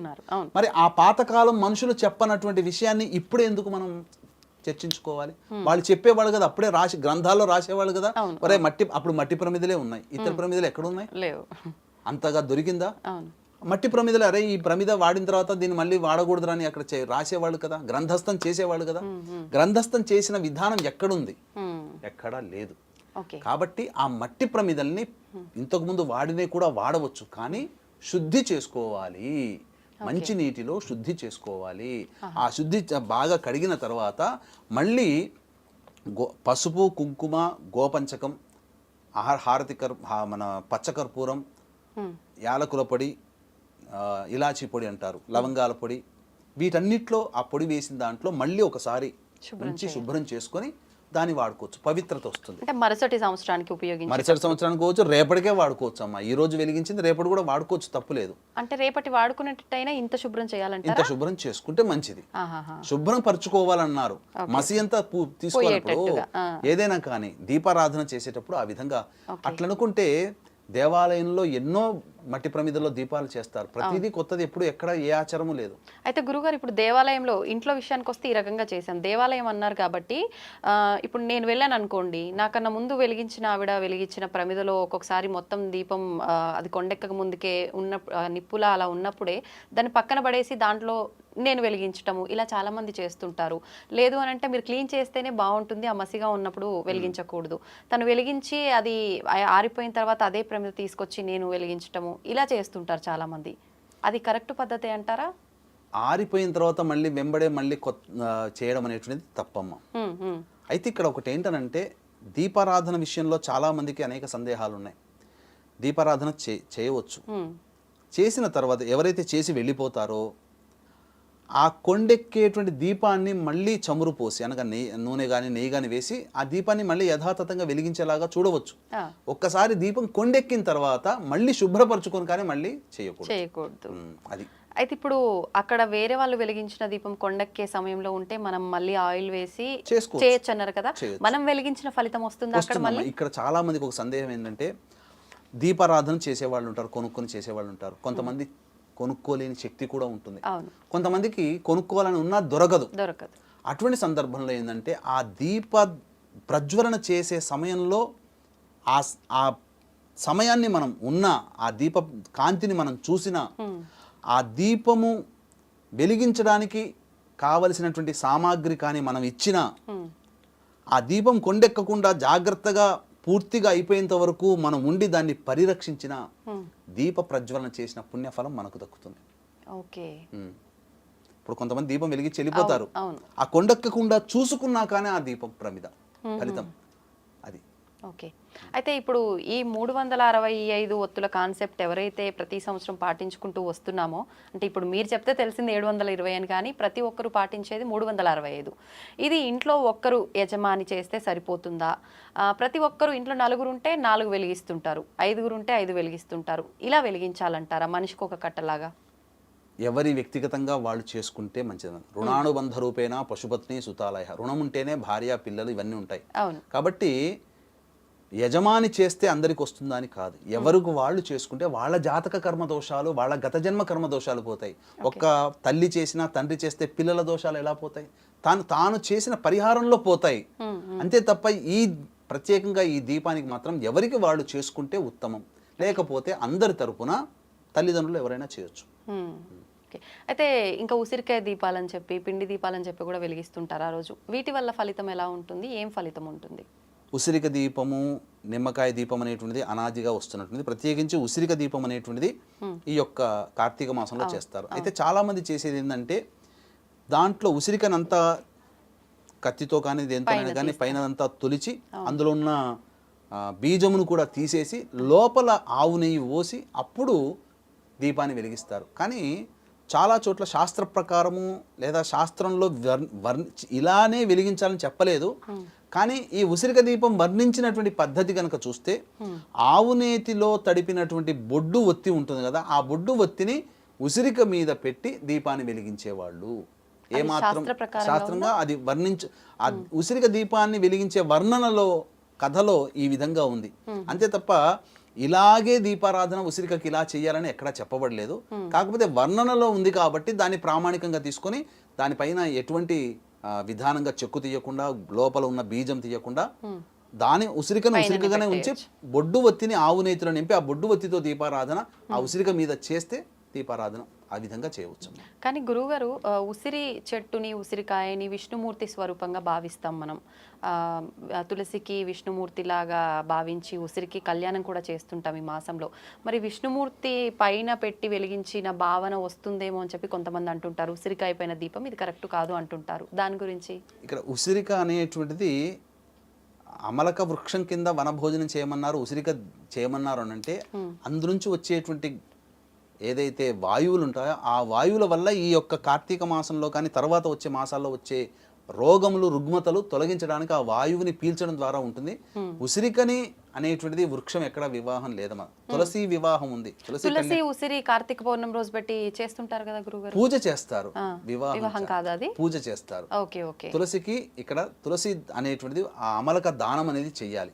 మరి ఆ పాతకాలం మనుషులు చెప్పనటువంటి విషయాన్ని ఇప్పుడే ఎందుకు మనం చర్చించుకోవాలి? వాళ్ళు చెప్పేవాళ్ళు కదా, అప్పుడే రాసి గ్రంథాల్లో రాసేవాళ్ళు కదా. మరి అప్పుడు మట్టి ప్రమిదలే ఉన్నాయి, ఇతర ప్రమిదలు ఎక్కడ ఉన్నాయి? అంతగా దొరికిందా? మట్టి ప్రమిదలు, అరే ఈ ప్రమిద వాడిన తర్వాత దీన్ని మళ్ళీ వాడకూడదు అని అక్కడ రాసేవాళ్ళు కదా, గ్రంథస్థం చేసేవాళ్ళు కదా. గ్రంథస్థం చేసిన విధానం ఎక్కడుంది? ఎక్కడా లేదు. కాబట్టి ఆ మట్టి ప్రమిదల్ని ఇంతకుముందు వాడినే కూడా వాడవచ్చు, కానీ శుద్ధి చేసుకోవాలి, మంచి నీటిలో శుద్ధి చేసుకోవాలి. ఆ శుద్ధి బాగా కడిగిన తర్వాత మళ్ళీ పసుపు, కుంకుమ, గోపంచకం, హారతి మన పచ్చకర్పూరం, యాలకుల పొడి, ఇలాచీ పొడి అంటారు, లవంగాల పొడి, వీటన్నిటిలో ఆ పొడి వేసిన దాంట్లో మళ్ళీ ఒకసారి మంచి శుభ్రం చేసుకొని దాన్ని వాడుకోవచ్చు, పవిత్రత వస్తుంది. అంటే మరుసటి సంవత్సరానికి ఉపయోగించి మరుసటి సంవత్సరానికి పోవచ్చు, రేపటికే వాడుకోవచ్చు అమ్మా. ఈ రోజు వెలిగించింది రేపటి కూడా వాడుకోవచ్చు, తప్పులేదు. అంటే రేపటి వాడుకునేటట్టయినా ఇంత శుభ్రం చేయాలంటే ఇంత శుభ్రం చేసుకుంటే మంచిది. శుభ్రం పరుచుకోవాలన్నారు. మసి అంతా తీసుకోవాలప్పుడు ఏదైనా కానీ దీపారాధన చేసేటప్పుడు ఆ విధంగా అట్లనుకుంటే దేవాలయంలో ఎన్నో మట్టి ప్రమిదల్లో దీపాలు చేస్తారు. ప్రతిదీ కొత్తది, ఎప్పుడు ఎక్కడ ఏ ఆచారము లేదు. అయితే గురుగారు ఇప్పుడు దేవాలయంలో ఇంట్లో విషయానికి వస్తే ఈ రకంగా చేశాం. దేవాలయం అన్నారు కాబట్టి ఇప్పుడు నేను వెళ్ళాను అనుకోండి, నాకన్నా ముందు వెలిగించిన ఆవిడ వెలిగించిన ప్రమిదలో ఒక్కొక్కసారి మొత్తం దీపం అది కొండెక్కక ముందుకే ఉన్న నిప్పులా అలా ఉన్నప్పుడే దాన్ని పక్కన పడేసి దాంట్లో నేను వెలిగించటము ఇలా చాలా మంది చేస్తుంటారు. లేదు అని అంటే మీరు క్లీన్ చేస్తేనే బాగుంటుంది, ఆ మసిగా ఉన్నప్పుడు వెలిగించకూడదు. తను వెలిగించి అది ఆరిపోయిన తర్వాత అదే ప్రమిద తీసుకొచ్చి నేను వెలిగించటము ఇలా చేస్తుంటారు చాలా మంది. అది కరెక్ట్ పద్ధతి అంటారా? ఆరిపోయిన తర్వాత మళ్ళీ వెంబడే మళ్ళీ చేయడం అనేటువంటిది తప్పమ్మ. అయితే ఇక్కడ ఒకటి ఏంటనంటే దీపారాధన విషయంలో చాలా మందికి అనేక సందేహాలు ఉన్నాయి. దీపారాధన చేయవచ్చు, చేసిన తర్వాత ఎవరైతే చేసి వెళ్ళిపోతారో ఆ కొండెక్కేటువంటి దీపాన్ని మళ్ళీ చమురు పోసి అనగా నూనె కానీ నెయ్యి కానీ వేసి ఆ దీపాన్ని మళ్ళీ యథాతథంగా వెలిగించేలాగా చూడవచ్చు. ఒక్కసారి దీపం కొండెక్కిన తర్వాత మళ్ళీ శుభ్రపరచుకొని కానీ మళ్ళీ చేయకూడదు. అది అయితే ఇప్పుడు అక్కడ వేరే వాళ్ళు వెలిగించిన దీపం కొండెక్కే సమయంలో ఉంటే మనం మళ్ళీ ఆయిల్ వేసి చేయొచ్చు అన్నారు కదా, మనం వెలిగించిన ఫలితం వస్తుందా అక్కడ మళ్ళీ? ఇక్కడ చాలా మందికి ఒక సందేహం ఏంటంటే దీపారాధన చేసేవాళ్ళు ఉంటారు, కొనుక్కొని చేసేవాళ్ళు ఉంటారు. కొంతమంది కొనుక్కోలేని శక్తి కూడా ఉంటుంది, కొంతమందికి కొనుక్కోవాలని ఉన్నా దొరకదు. అటువంటి సందర్భంలో ఏంటంటే ఆ దీప ప్రజ్వలన చేసే సమయంలో ఆ సమయాన్ని మనం ఉన్న ఆ దీప కాంతిని మనం చూసినా ఆ దీపము వెలిగించడానికి కావలసినటువంటి సామాగ్రి కానీ మనం ఇచ్చినా ఆ దీపం కొండెక్కకుండా జాగ్రత్తగా పూర్తిగా అయిపోయేంత వరకు మనం ఉండి దాన్ని పరిరక్షించిన దీప ప్రజ్వలన చేసిన పుణ్యఫలం మనకు దక్కుతుంది. ఇప్పుడు కొంతమంది దీపం వెలిగించి వెళ్ళిపోతారు, ఆ కొండెక్కకుండా చూసుకున్నా కానీ ఆ దీపం ప్రమిద ఫలితం అది. ఓకే. అయితే ఇప్పుడు ఈ 365 ఒత్తుల కాన్సెప్ట్ ఎవరైతే ప్రతి సంవత్సరం పాటించుకుంటూ వస్తున్నామో, అంటే ఇప్పుడు మీరు చెప్తే తెలిసింది 720 అని, కానీ ప్రతి ఒక్కరు పాటించేది 365. ఇది ఇంట్లో ఒక్కరు యజమాని చేస్తే సరిపోతుందా? ప్రతి ఒక్కరు ఇంట్లో 4 ఉంటే 4 వెలిగిస్తుంటారు, 5 ఉంటే 5 వెలిగిస్తుంటారు. ఇలా వెలిగించాలంటారా మనిషికి ఒక కట్టలాగా? ఎవరి వ్యక్తిగతంగా వాళ్ళు చేసుకుంటే మంచిది. రుణానుబంధ రూపేణ పశుపత్ని సుతాలయ, రుణం ఉంటేనే భార్య పిల్లలు ఇవన్నీ ఉంటాయి. కాబట్టి యజమాని చేస్తే అందరికి వస్తుందా అని కాదు, ఎవరికి వాళ్ళు చేసుకుంటే వాళ్ళ జాతక కర్మ దోషాలు, వాళ్ళ గత జన్మ కర్మ దోషాలు పోతాయి. ఒక్క తల్లి చేసినా తండ్రి చేస్తే పిల్లల దోషాలు ఎలా పోతాయి? తాను చేసిన పరిహారంలో పోతాయి అంతే తప్ప ఈ ప్రత్యేకంగా ఈ దీపానికి మాత్రం ఎవరికి వాళ్ళు చేసుకుంటే ఉత్తమం. లేకపోతే అందరి తరపున తల్లిదండ్రులు ఎవరైనా చేయొచ్చు. అయితే ఇంకా ఉసిరికాయ దీపాలని చెప్పి పిండి దీపాలని చెప్పి కూడా వెలిగిస్తుంటారు ఆ రోజు. వీటి వల్ల ఫలితం ఎలా ఉంటుంది, ఏం ఫలితం ఉంటుంది? ఉసిరిక దీపము, నిమ్మకాయ దీపం అనేటువంటిది అనాదిగా వస్తున్నటువంటిది. ప్రత్యేకించి ఉసిరిక దీపం అనేటువంటిది ఈ యొక్క కార్తీక మాసంలో చేస్తారు. అయితే చాలా మంది చేసేది ఏంటంటే దాంట్లో ఉసిరికనంతా కత్తితో కానీ దేనితోనైనా కానీ పైన అంతా తొలిచి అందులో ఉన్న బీజమును కూడా తీసేసి లోపల ఆవు నెయ్యి పోసి అప్పుడు దీపాన్ని వెలిగిస్తారు. కానీ చాలా చోట్ల శాస్త్ర ప్రకారము లేదా శాస్త్రంలో ఇలానే వెలిగించాలని చెప్పలేదు. కానీ ఈ ఉసిరిక దీపం వర్ణించినటువంటి పద్ధతి కనుక చూస్తే ఆవు నేతిలో తడిపినటువంటి బొడ్డు ఒత్తి ఉంటుంది కదా, ఆ బొడ్డు ఒత్తిని ఉసిరిక మీద పెట్టి దీపాన్ని వెలిగించేవాళ్ళు. ఏమాత్రం శాస్త్రంగా అది ఆ ఉసిరిక దీపాన్ని వెలిగించే వర్ణనలో కథలో ఈ విధంగా ఉంది. అంతే తప్ప ఇలాగే దీపారాధన ఉసిరికకి ఇలా చేయాలని ఎక్కడా చెప్పబడలేదు. కాకపోతే వర్ణనలో ఉంది కాబట్టి దాన్ని ప్రామాణికంగా తీసుకొని దానిపైన ఎటువంటి విధానంగా చెక్కు తీయకుండా లోపల ఉన్న బీజం తీయకుండా దాని ఉసిరికగానే ఉంచి బొడ్డు ఒత్తిని ఆవు నేతిలో నింపి ఆ బొడ్డు ఒత్తితో దీపారాధన ఆ ఉసిరిక మీద చేస్తే దీపారాధన ఆ విధంగా చేయవచ్చు. కానీ గురువుగారు ఉసిరి చెట్టుని ఉసిరికాయని విష్ణుమూర్తి స్వరూపంగా భావిస్తాం మనం. తులసికి విష్ణుమూర్తి లాగా భావించి ఉసిరికి కళ్యాణం కూడా చేస్తుంటాం ఈ మాసంలో. మరి విష్ణుమూర్తి పైన పెట్టి వెలిగించిన భావన వస్తుందేమో అని చెప్పి కొంతమంది అంటుంటారు. ఉసిరికాయ పైన దీపం ఇది కరెక్ట్ కాదు అంటుంటారు. దాని గురించి ఇక్కడ ఉసిరిక అనేటువంటిది అమలక వృక్షం కింద వనభోజనం చేయమన్నారు, ఉసిరిక చేయమన్నారు అని అంటే అందునుంచి వచ్చేటువంటి ఏదైతే వాయువులు ఉంటాయో ఆ వాయువుల వల్ల ఈ యొక్క కార్తీక మాసంలో కానీ తర్వాత వచ్చే మాసాల్లో వచ్చే రోగములు రుగ్మతలు తొలగించడానికి ఆ వాయువుని పీల్చడం ద్వారా ఉంటుంది. ఉసిరికని అనేటువంటిది వృక్షం ఎక్కడ వివాహం లేదమ్మా. తులసి వివాహం ఉంది. తులసి ఉసిరి కార్తీక పౌర్ణమి రోజు పెట్టి చేస్తుంటారు కదా గురుగారు. పూజ చేస్తారు, వివాహం కాదు అది, పూజ చేస్తారు. Okay okay. తులసికి ఇక్కడ తులసి అనేటువంటిది ఆ అమలక దానం అనేది చెయ్యాలి,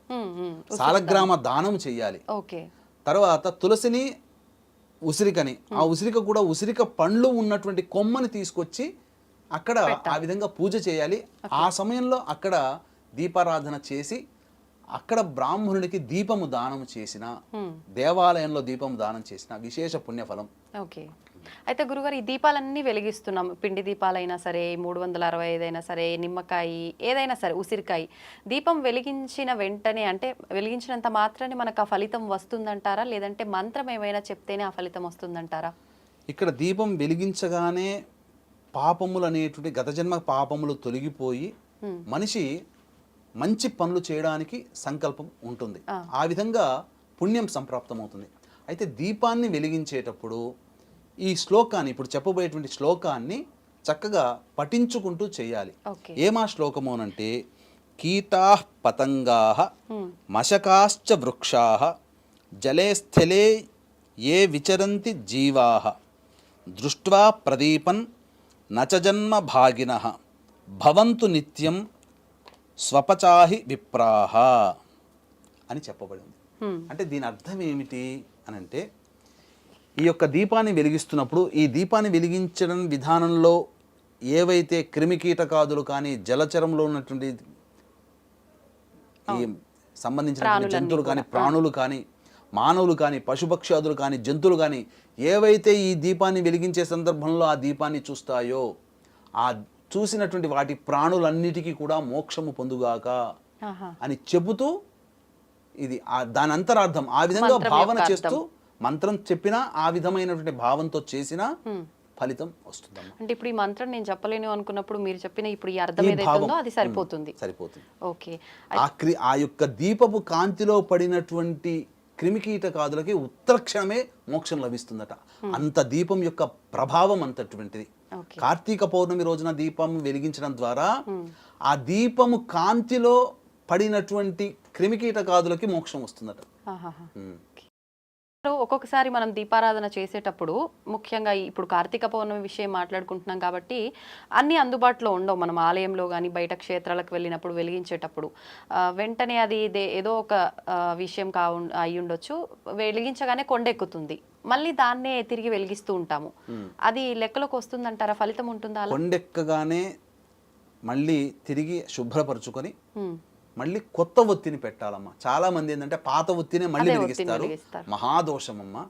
సాలగ్రామ దానం చెయ్యాలి. ఓకే. తర్వాత తులసిని ఉసిరికని, ఆ ఉసిరిక కూడా ఉసిరిక పండ్లు ఉన్నటువంటి కొమ్మని తీసుకొచ్చి అక్కడ ఆ విధంగా పూజ చేయాలి. ఆ సమయంలో అక్కడ దీపారాధన చేసి అక్కడ బ్రాహ్మణుడికి దీపము దానం చేసిన, దేవాలయంలో దీపము దానం చేసిన విశేష పుణ్యఫలం. ఓకే. అయితే గురుగారు, ఈ దీపాలన్నీ వెలిగిస్తున్నాం, పిండి దీపాలైనా సరే, 365 అయినా సరే, నిమ్మకాయ ఏదైనా సరే, ఉసిరికాయ దీపం వెలిగించిన వెంటనే, అంటే వెలిగించినంత మాత్రాన్ని మనకు ఆ ఫలితం వస్తుందంటారా, లేదంటే మంత్రం ఏమైనా చెప్తేనే ఆ ఫలితం వస్తుందంటారా? ఇక్కడ దీపం వెలిగించగానే పాపములు అనేటువంటి గత జన్మ పాపములు తొలగిపోయి మనిషి మంచి పనులు చేయడానికి సంకల్పం ఉంటుంది. ఆ విధంగా పుణ్యం సంప్రాప్తమవుతుంది. అయితే దీపాన్ని వెలిగించేటప్పుడు ఈ శ్లోకాన్ని, ఇప్పుడు చెప్పబోయేటువంటి శ్లోకాన్ని చక్కగా పఠించుకుంటూ చేయాలి. ఏమా శ్లోకము అనంటే, కీటాః పతంగాః మశకాశ్చ వృక్షాః జలే స్థలే ఏ విచరంతి జీవాః దృష్ట్వా ప్రదీపన్ నచ జన్మ భాగినః భవంతు నిత్యం స్వపచాహి విప్రాహ అని చెప్పబడింది. అంటే దీని అర్థం ఏమిటి అని అంటే, ఈ యొక్క దీపాన్ని వెలిగిస్తున్నప్పుడు ఈ దీపాన్ని వెలిగించడం విధానంలో ఏవైతే క్రిమికీటకాదులు కానీ, జలచరంలో ఉన్నటువంటి ఈ సంబంధించిన జంతువులు కానీ, ప్రాణులు కానీ, మానవులు కానీ, పశుపక్షాదులు కానీ, జంతువులు కానీ ఏవైతే ఈ దీపాన్ని వెలిగించే సందర్భంలో ఆ దీపాన్ని చూస్తాయో, ఆ చూసినటువంటి వాటి ప్రాణులన్నిటికీ కూడా మోక్షము పొందుగాక అని చెబుతూ, ఇది దాని అంతరార్థం ఆ విధంగా భావన చేస్తూ, మంత్రం చెప్పినా ఆ విధమైనటువంటి భావంతో చేసినా ఫలితం వస్తుందమ్మా. అంటే ఇప్పుడు ఈ మంత్రం నేను చెప్పలేను అనుకున్నప్పుడు మీరు చెప్పిన ఇప్పుడు ఈ అర్థం ఏదైతుందో అది సరిపోతుంది. ఓకే. ఆ యొక్క దీపపు కాంతిలో పడినటువంటి క్రిమికీటకాదులకి ఉత్తరక్షణమే మోక్షం లభిస్తుందట. అంత దీపం యొక్క ప్రభావం అంతటువంటిది. కార్తీక పౌర్ణమి రోజున దీపం వెలిగించడం ద్వారా ఆ దీపము కాంతిలో పడినటువంటి క్రిమికీటకాదులకి మోక్షం వస్తుందట. ఒక్కొక్కసారి మనం దీపారాధన చేసేటప్పుడు, ముఖ్యంగా ఇప్పుడు కార్తీక పౌర్ణమి విషయం మాట్లాడుకుంటున్నాం కాబట్టి అన్నీ అందుబాటులో ఉండవు. మనం ఆలయంలో కానీ బయట క్షేత్రాలకు వెళ్ళినప్పుడు వెలిగించేటప్పుడు వెంటనే అది ఏదో ఒక విషయం అయి ఉండొచ్చు, వెలిగించగానే కొండెక్కుతుంది, మళ్ళీ దాన్నే తిరిగి వెలిగిస్తూ ఉంటాము. అది లెక్కలోకి వస్తుందంటారా? ఫలితం ఉంటుందా? కొండెక్కగానే మళ్ళీ తిరిగి శుభ్రపరచుకొని మళ్ళీ కొత్త ఒత్తిని పెట్టాలమ్మా. చాలా మంది ఏంటంటే పాత ఒత్తినే మళ్ళీ వెలిగిస్తారు. మహాదోషమమ్మా.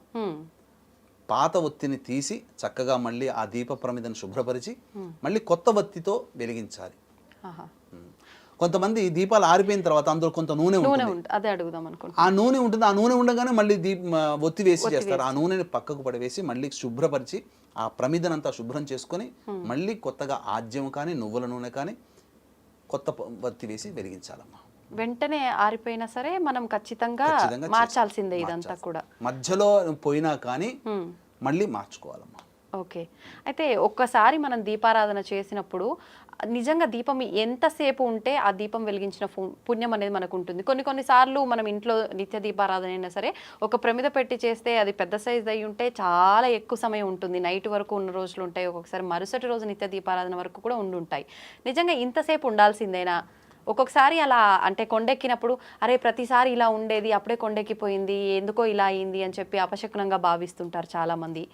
పాత ఒత్తిని తీసి చక్కగా మళ్ళీ ఆ దీప ప్రమిదను శుభ్రపరిచి మళ్ళీ కొత్త ఒత్తితో వెలిగించాలి. కొంతమంది దీపాలు ఆరిపోయిన తర్వాత అందులో కొంత నూనె ఉంటుంది, అదే అడుగుదాం అనుకుంటున్నా. ఆ నూనె ఉంటుంది, ఆ నూనె ఉండగానే మళ్ళీ ఒత్తి వేసి చేస్తారు. ఆ నూనెని పక్కకు పడవేసి మళ్ళీ శుభ్రపరిచి ఆ ప్రమిదనంతా శుభ్రం చేసుకొని మళ్ళీ కొత్తగా ఆజ్యం కానీ, నువ్వుల నూనె కానీ కొత్త వత్తి వేసి వెలిగించాలమ్మా. వెంటనే ఆరిపోయినా సరే మనం ఖచ్చితంగా మార్చాల్సిందే. ఇదంతా కూడా మధ్యలో పోయినా కానీ మళ్ళీ మార్చుకోవాలమ్మా. ఓకే. అయితే ఒక్కసారి మనం దీపారాధన చేసినప్పుడు నిజంగా దీపం ఎంతసేపు ఉంటే ఆ దీపం వెలిగించిన పుణ్యం అనేది మనకు ఉంటుంది. కొన్నిసార్లు మనం ఇంట్లో నిత్య దీపారాధన అయినా సరే ఒక ప్రమిద పెట్టి చేస్తే అది పెద్ద సైజ్ అయి ఉంటే చాలా ఎక్కువ సమయం ఉంటుంది, నైట్ వరకు ఉన్న రోజులు ఉంటాయి, ఒక్కొక్కసారి మరుసటి రోజు నిత్య దీపారాధన వరకు కూడా ఉంటాయి. నిజంగా ఇంతసేపు ఉండాల్సిందేనా? ఒక్కొక్కసారి అలా అంటే కొండెక్కినప్పుడు అరే ప్రతిసారి ఇలా ఉండేది, అప్పుడే కొండెక్కిపోయింది, ఎందుకో ఇలా అయింది అని చెప్పి అపశకునంగా భావిస్తుంటారు చాలా మంది.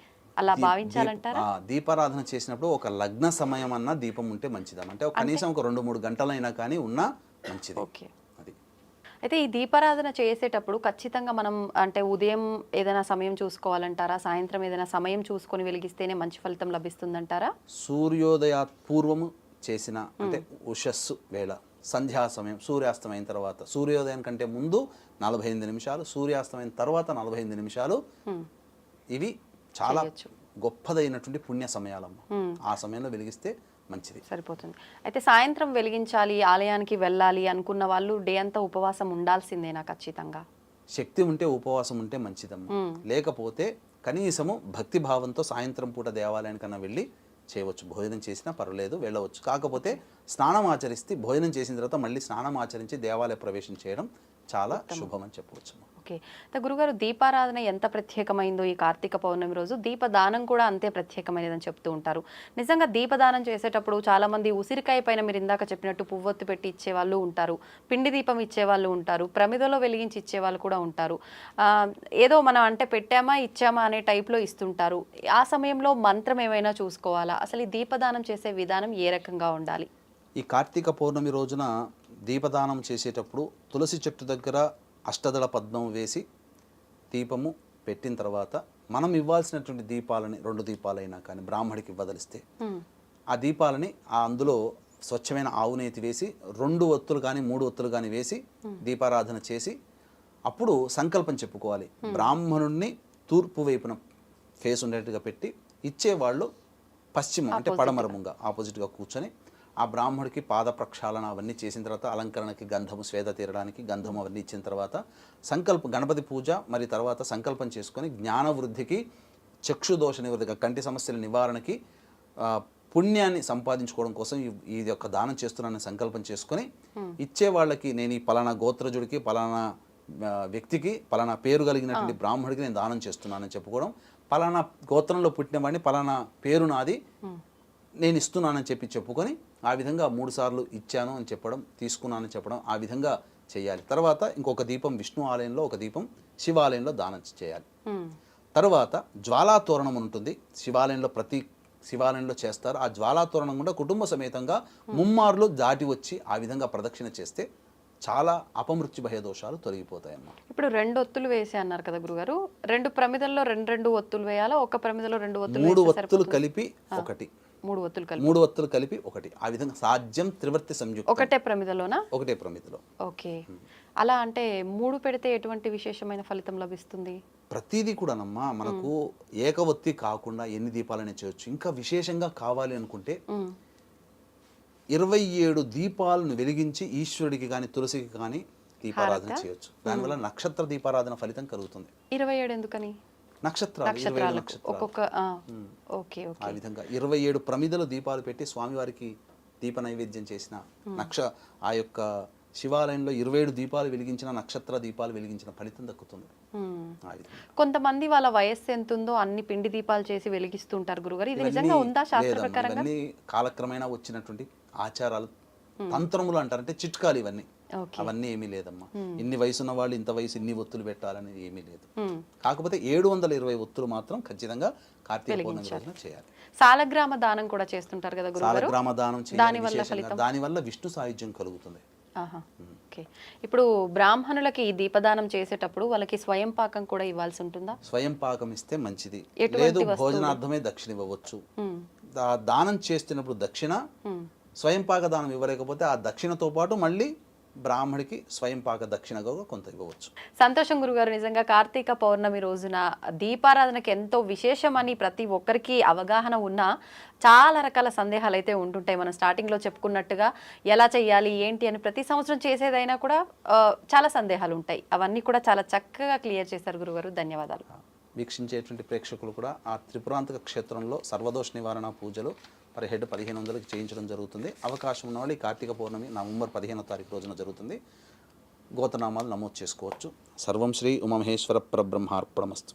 అలా భావించాలంటారా? దీపారాధన చేసినప్పుడు ఒక లగ్న సమయం అన్నా దీపం ఉంటే మంచిది. అంటే కనీసం ఒక 2-3 గంటలైనా కానీ ఉన్నా మంచిది. ఓకే. అది అయితే ఈ దీపారాధన చేసేటప్పుడు ఖచ్చితంగా మనం అంటే ఉదయం ఏదైనా సమయం చూసుకోవాలంటారా, సాయంత్రం ఏదైనా సమయం చూసుకొని వెలిగిస్తేనే మంచి ఫలితం లభిస్తుందంటారా? సూర్యోదయ పూర్వము చేసిన అంటే ఉషస్సు వేళ, సంధ్యా సమయం, సూర్యాస్తమైన తర్వాత, సూర్యోదయం కంటే ముందు 45 నిమిషాలు, సూర్యాస్తమైన తర్వాత 45 నిమిషాలు, ఇవి చాలా గొప్పదైనటువంటి పుణ్య సమయాలమ్మ. ఆ సమయంలో వెలిగిస్తే మంచిది, సరిపోతుంది. అయితే సాయంత్రం వెలిగించాలి, ఆలయానికి వెళ్ళాలి అనుకున్న వాళ్ళు డే అంతా ఉపవాసం ఉండాల్సిందేనా? ఖచ్చితంగా శక్తి ఉంటే ఉపవాసం ఉంటే మంచిదమ్మా. లేకపోతే కనీసము భక్తి భావంతో సాయంత్రం పూట దేవాలయానికన్నా వెళ్ళి చేయవచ్చు, భోజనం చేసినా పర్వాలేదు, వెళ్ళవచ్చు. కాకపోతే స్నానం ఆచరిస్తే భోజనం చేసిన తర్వాత మళ్ళీ స్నానం ఆచరించి దేవాలయ ప్రవేశం చేయడం చాలా శుభం అని చెప్పవచ్చు. ఓకే. గురుగారు, దీపారాధన ఎంత ప్రత్యేకమైందో ఈ కార్తీక పౌర్ణమి రోజు దీపదానం కూడా అంతే ప్రత్యేకమైనదని చెప్తూ ఉంటారు. నిజంగా దీపదానం చేసేటప్పుడు చాలామంది ఉసిరికాయ పైన మీరు ఇందాక చెప్పినట్టు పువ్వొత్తి పెట్టి ఇచ్చేవాళ్ళు ఉంటారు, పిండి దీపం ఇచ్చేవాళ్ళు ఉంటారు, ప్రమిదలో వెలిగించి ఇచ్చేవాళ్ళు కూడా ఉంటారు. ఏదో మనం అంటే పెట్టామా ఇచ్చామా అనే టైప్లో ఇస్తుంటారు. ఆ సమయంలో మంత్రం ఏమైనా చూసుకోవాలా? అసలు ఈ దీపదానం చేసే విధానం ఏ రకంగా ఉండాలి? ఈ కార్తీక పౌర్ణమి రోజున దీపదానం చేసేటప్పుడు తులసి చెట్టు దగ్గర అష్టదళ పద్మం వేసి దీపము పెట్టిన తర్వాత మనం ఇవ్వాల్సినటువంటి దీపాలని 2 దీపాలైనా కానీ బ్రాహ్మడికి వదిలిస్తే ఆ దీపాలని అందులో స్వచ్ఛమైన ఆవు నేతి వేసి 2 ఒత్తులు కానీ 3 ఒత్తులు కానీ వేసి దీపారాధన చేసి అప్పుడు సంకల్పం చెప్పుకోవాలి. బ్రాహ్మణుణ్ణి తూర్పు వైపున ఫేస్ ఉండేట్టుగా పెట్టి ఇచ్చేవాళ్ళు పశ్చిమం అంటే పడమరముగా ఆపోజిట్గా కూర్చొని ఆ బ్రాహ్మడికి పాద ప్రక్షాళన అవన్నీ చేసిన తర్వాత అలంకరణకి గంధము, స్వేద తీరడానికి గంధము అవన్నీ ఇచ్చిన తర్వాత గణపతి పూజ మరి తర్వాత సంకల్పం చేసుకొని జ్ఞాన వృద్ధికి, చక్షుదోష నివృద్ధికి, కంటి సమస్యల నివారణకి, పుణ్యాన్ని సంపాదించుకోవడం కోసం ఈ యొక్క దానం చేస్తున్నానని సంకల్పం చేసుకొని ఇచ్చే వాళ్ళకి నేను ఈ పలానా గోత్రజుడికి, పలానా వ్యక్తికి, పలానా పేరు కలిగినటువంటి బ్రాహ్మడికి నేను దానం చేస్తున్నానని చెప్పుకోవడం, పలానా గోత్రంలో పుట్టిన వాడిని పలానా పేరు నాది నేను ఇస్తున్నానని చెప్పుకొని ఆ విధంగా 3 సార్లు ఇచ్చాను అని చెప్పడం, తీసుకున్నానని చెప్పడం, ఆ విధంగా చేయాలి. తర్వాత ఇంకొక దీపం విష్ణు ఆలయంలో, ఒక దీపం శివాలయంలో దానం చేయాలి. తర్వాత జ్వాలాతోరణం ఉంటుంది, ప్రతి శివాలయంలో చేస్తారు. ఆ జ్వాలాతోరణం కూడా కుటుంబ సమేతంగా 3 మార్లు దాటి వచ్చి ఆ విధంగా ప్రదక్షిణ చేస్తే చాలా అపమృత్యు భయ దోషాలు తొలగిపోతాయన్నమాట. ఇప్పుడు 2 ఒత్తులు వేసి అన్నారు కదా గురుగారు, 2 ప్రమిదల్లో 2 ఒత్తులు వేయాలా? ఒక ప్రమిదలో 2 ఒత్తులు? 3 ఒత్తులు కలిపి ఒకటి. 3 ఒత్తులు కలిపి 3 ఒత్తులు కలిపి ఒకటి. ఆ విధంగా సాధ్యం త్రివర్తి సంయుక్తం. ఒకటే ప్రమిదలోనా? ఒకటే ప్రమిదలో. ఓకే. అలా అంటే 3 పెడితే ఎటువంటి విశేషమైన ఫలితం లభిస్తుంది? ప్రతిదీ కూడానమ్మా మనకు ఏకవత్తి కాకుండా ఎన్ని దీపాలని చేయొచ్చు. ఇంకా విశేషంగా కావాలి అనుకుంటే 27 దీపాలను వెలిగించి ఈశ్వరుడికి కానీ తులసికి కానీ దీపారాధన చేయొచ్చు. దానివల్ల నక్షత్ర దీపారాధన ఫలితం కలుగుతుంది. 27 ఎందుకని? నక్షత్రాలు ఒక్కొక్క. ఓకే. ఆ విధంగా 27 ప్రమిదలు దీపాలు పెట్టి స్వామివారికి దీప నైవేద్యం చేసిన ఆ యొక్క శివాలయంలో 27 దీపాలు వెలిగించిన, నక్షత్ర దీపాలు వెలిగించిన ఫలితం దక్కుతుంది. కొంతమంది వాళ్ళ వయస్సు ఎంత ఉందో అన్ని పిండి దీపాలు చేసి వెలిగిస్తుంటారు గురుగారు. ఇది నిజంగా ఉందా శాస్త్ర ప్రకారంగా? ఇవన్నీ కాలక్రమేణా వచ్చినటువంటి ఆచారాలు, తంత్రములు అంటారు, అంటే చిట్కాలు ఇవన్నీ. అవన్నీ ఏమీ లేదమ్మా. ఇన్ని వయసున్న వాళ్ళు ఇంత వయసు ఇన్ని ఒత్తులు పెట్టాలనేది ఏమీ లేదు. కాకపోతే 720 ఒత్తులు మాత్రం ఖచ్చితంగా కార్తీక పౌర్ణమి రోజున చేయాలి. సాలగ్రామ దానం కూడా చేస్తుంటారు కదా గురుగారు. సాలగ్రామ దానం చేయాలి. దానివల్ల విష్ణు సాయుధ్యం కలుగుతుంది. ఓకే. ఇప్పుడు బ్రాహ్మణులకి ఈ దీపదానం చేసేటప్పుడు వాళ్ళకి స్వయం పాకం కూడా ఇవ్వాల్సి ఉంటుందా? స్వయం పాకం ఇస్తే మంచిది. లేదు భోజనార్థమే దక్షిణ ఇవ్వవచ్చు. దానం చేస్తున్నప్పుడు దక్షిణ, స్వయం పాక దానం ఇవ్వలేకపోతే ఆ దక్షిణతో పాటు మళ్ళీ బ్రాహ్మడికి స్వయం పాక దక్షిణగా కొంత ఇవ్వవచ్చు. సంతోషం గురుగారు. నిజంగా కార్తీక పౌర్ణమి రోజున దీపారాధనకి ఎంతో విశేషమని ప్రతి ఒక్కరికి అవగాహన ఉన్నా చాలా రకాల సందేహాలు అయితే ఉంటుంటాయి. మనం స్టార్టింగ్లో చెప్పుకున్నట్టుగా ఎలా చేయాలి ఏంటి అని ప్రతి సంవత్సరం చేసేదైనా కూడా చాలా సందేహాలు ఉంటాయి. అవన్నీ కూడా చాలా చక్కగా క్లియర్ చేశారు గురుగారు. ధన్యవాదాలు. వీక్షించేటువంటి ప్రేక్షకులు కూడా ఆ త్రిపురాంతక క్షేత్రంలో సర్వదోష నివారణ పూజలు పర్ హెడ్ 1500కి చేయించడం జరుగుతుంది. అవకాశం ఉన్న వాళ్ళు ఈ కార్తీక పౌర్ణమి నవంబర్ 15వ తారీఖు రోజున జరుగుతుంది. గోత్రనామాలు నమోదు చేసుకోవచ్చు. సర్వం శ్రీ ఉమామహేశ్వర పరబ్రహ్మార్పణమస్తు.